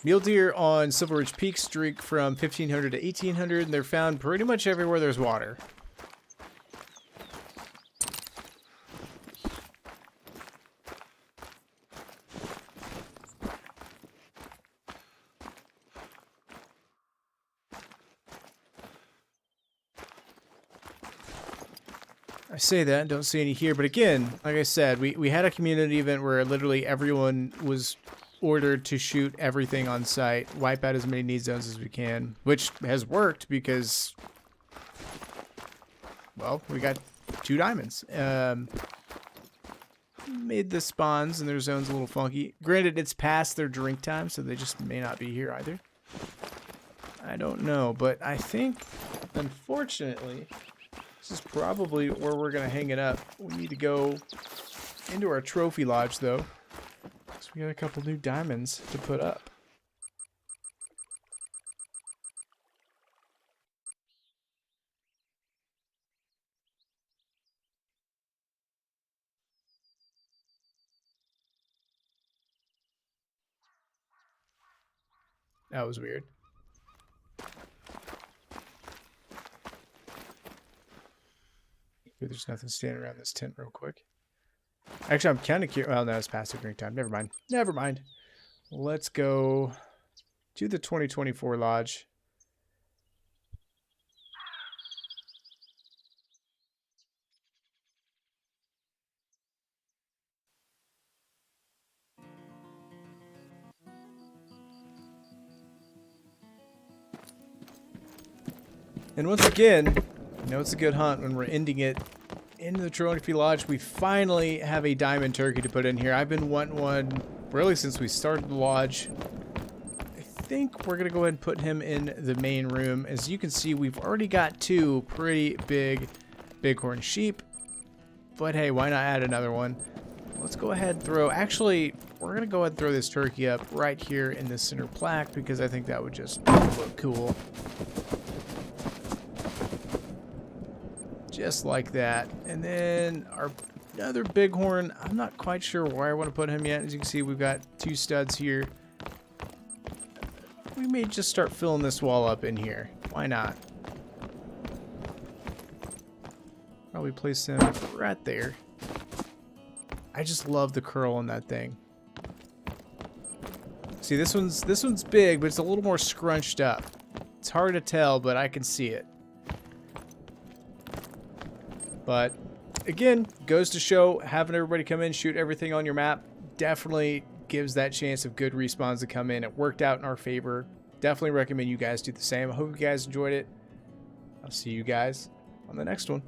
Mule deer on Silver Ridge Peak streak from 1500 to 1800, and they're found pretty much everywhere there's water. I say that, don't see any here, but again, like I said, we had a community event where literally everyone was ordered to shoot everything on site, wipe out as many need zones as we can, which has worked because, well, we got 2 diamonds. Made the spawns and their zones a little funky. Granted, it's past their drink time, so they just may not be here either. I don't know, but I think, unfortunately, this is probably where we're going to hang it up. We need to go into our trophy lodge, though. So we got a couple new diamonds to put up. That was weird. There's nothing standing around this tent real quick. Actually, I'm kind of curious. Well, no, it's past the drink time. Never mind. Never mind. Let's go to the 2024 lodge. And once again, you know it's a good hunt when we're ending it into the Trophy Lodge. We finally have a diamond turkey to put in here. I've been wanting one really since we started the lodge. I think we're going to go ahead and put him in the main room. As you can see, we've already got 2 pretty big bighorn sheep. But hey, why not add another one? Let's go ahead and throw... Actually, we're going to go ahead and throw this turkey up right here in the center plaque because I think that would just look cool. Just like that. And then our another bighorn, I'm not quite sure where I want to put him yet. As you can see, we've got 2 studs here. We may just start filling this wall up in here. Why not? Probably place him right there. I just love the curl on that thing. See, this one's big, but it's a little more scrunched up. It's hard to tell, but I can see it. But again, goes to show having everybody come in, shoot everything on your map definitely gives that chance of good respawns to come in. It worked out in our favor. Definitely recommend you guys do the same. I hope you guys enjoyed it. I'll see you guys on the next one.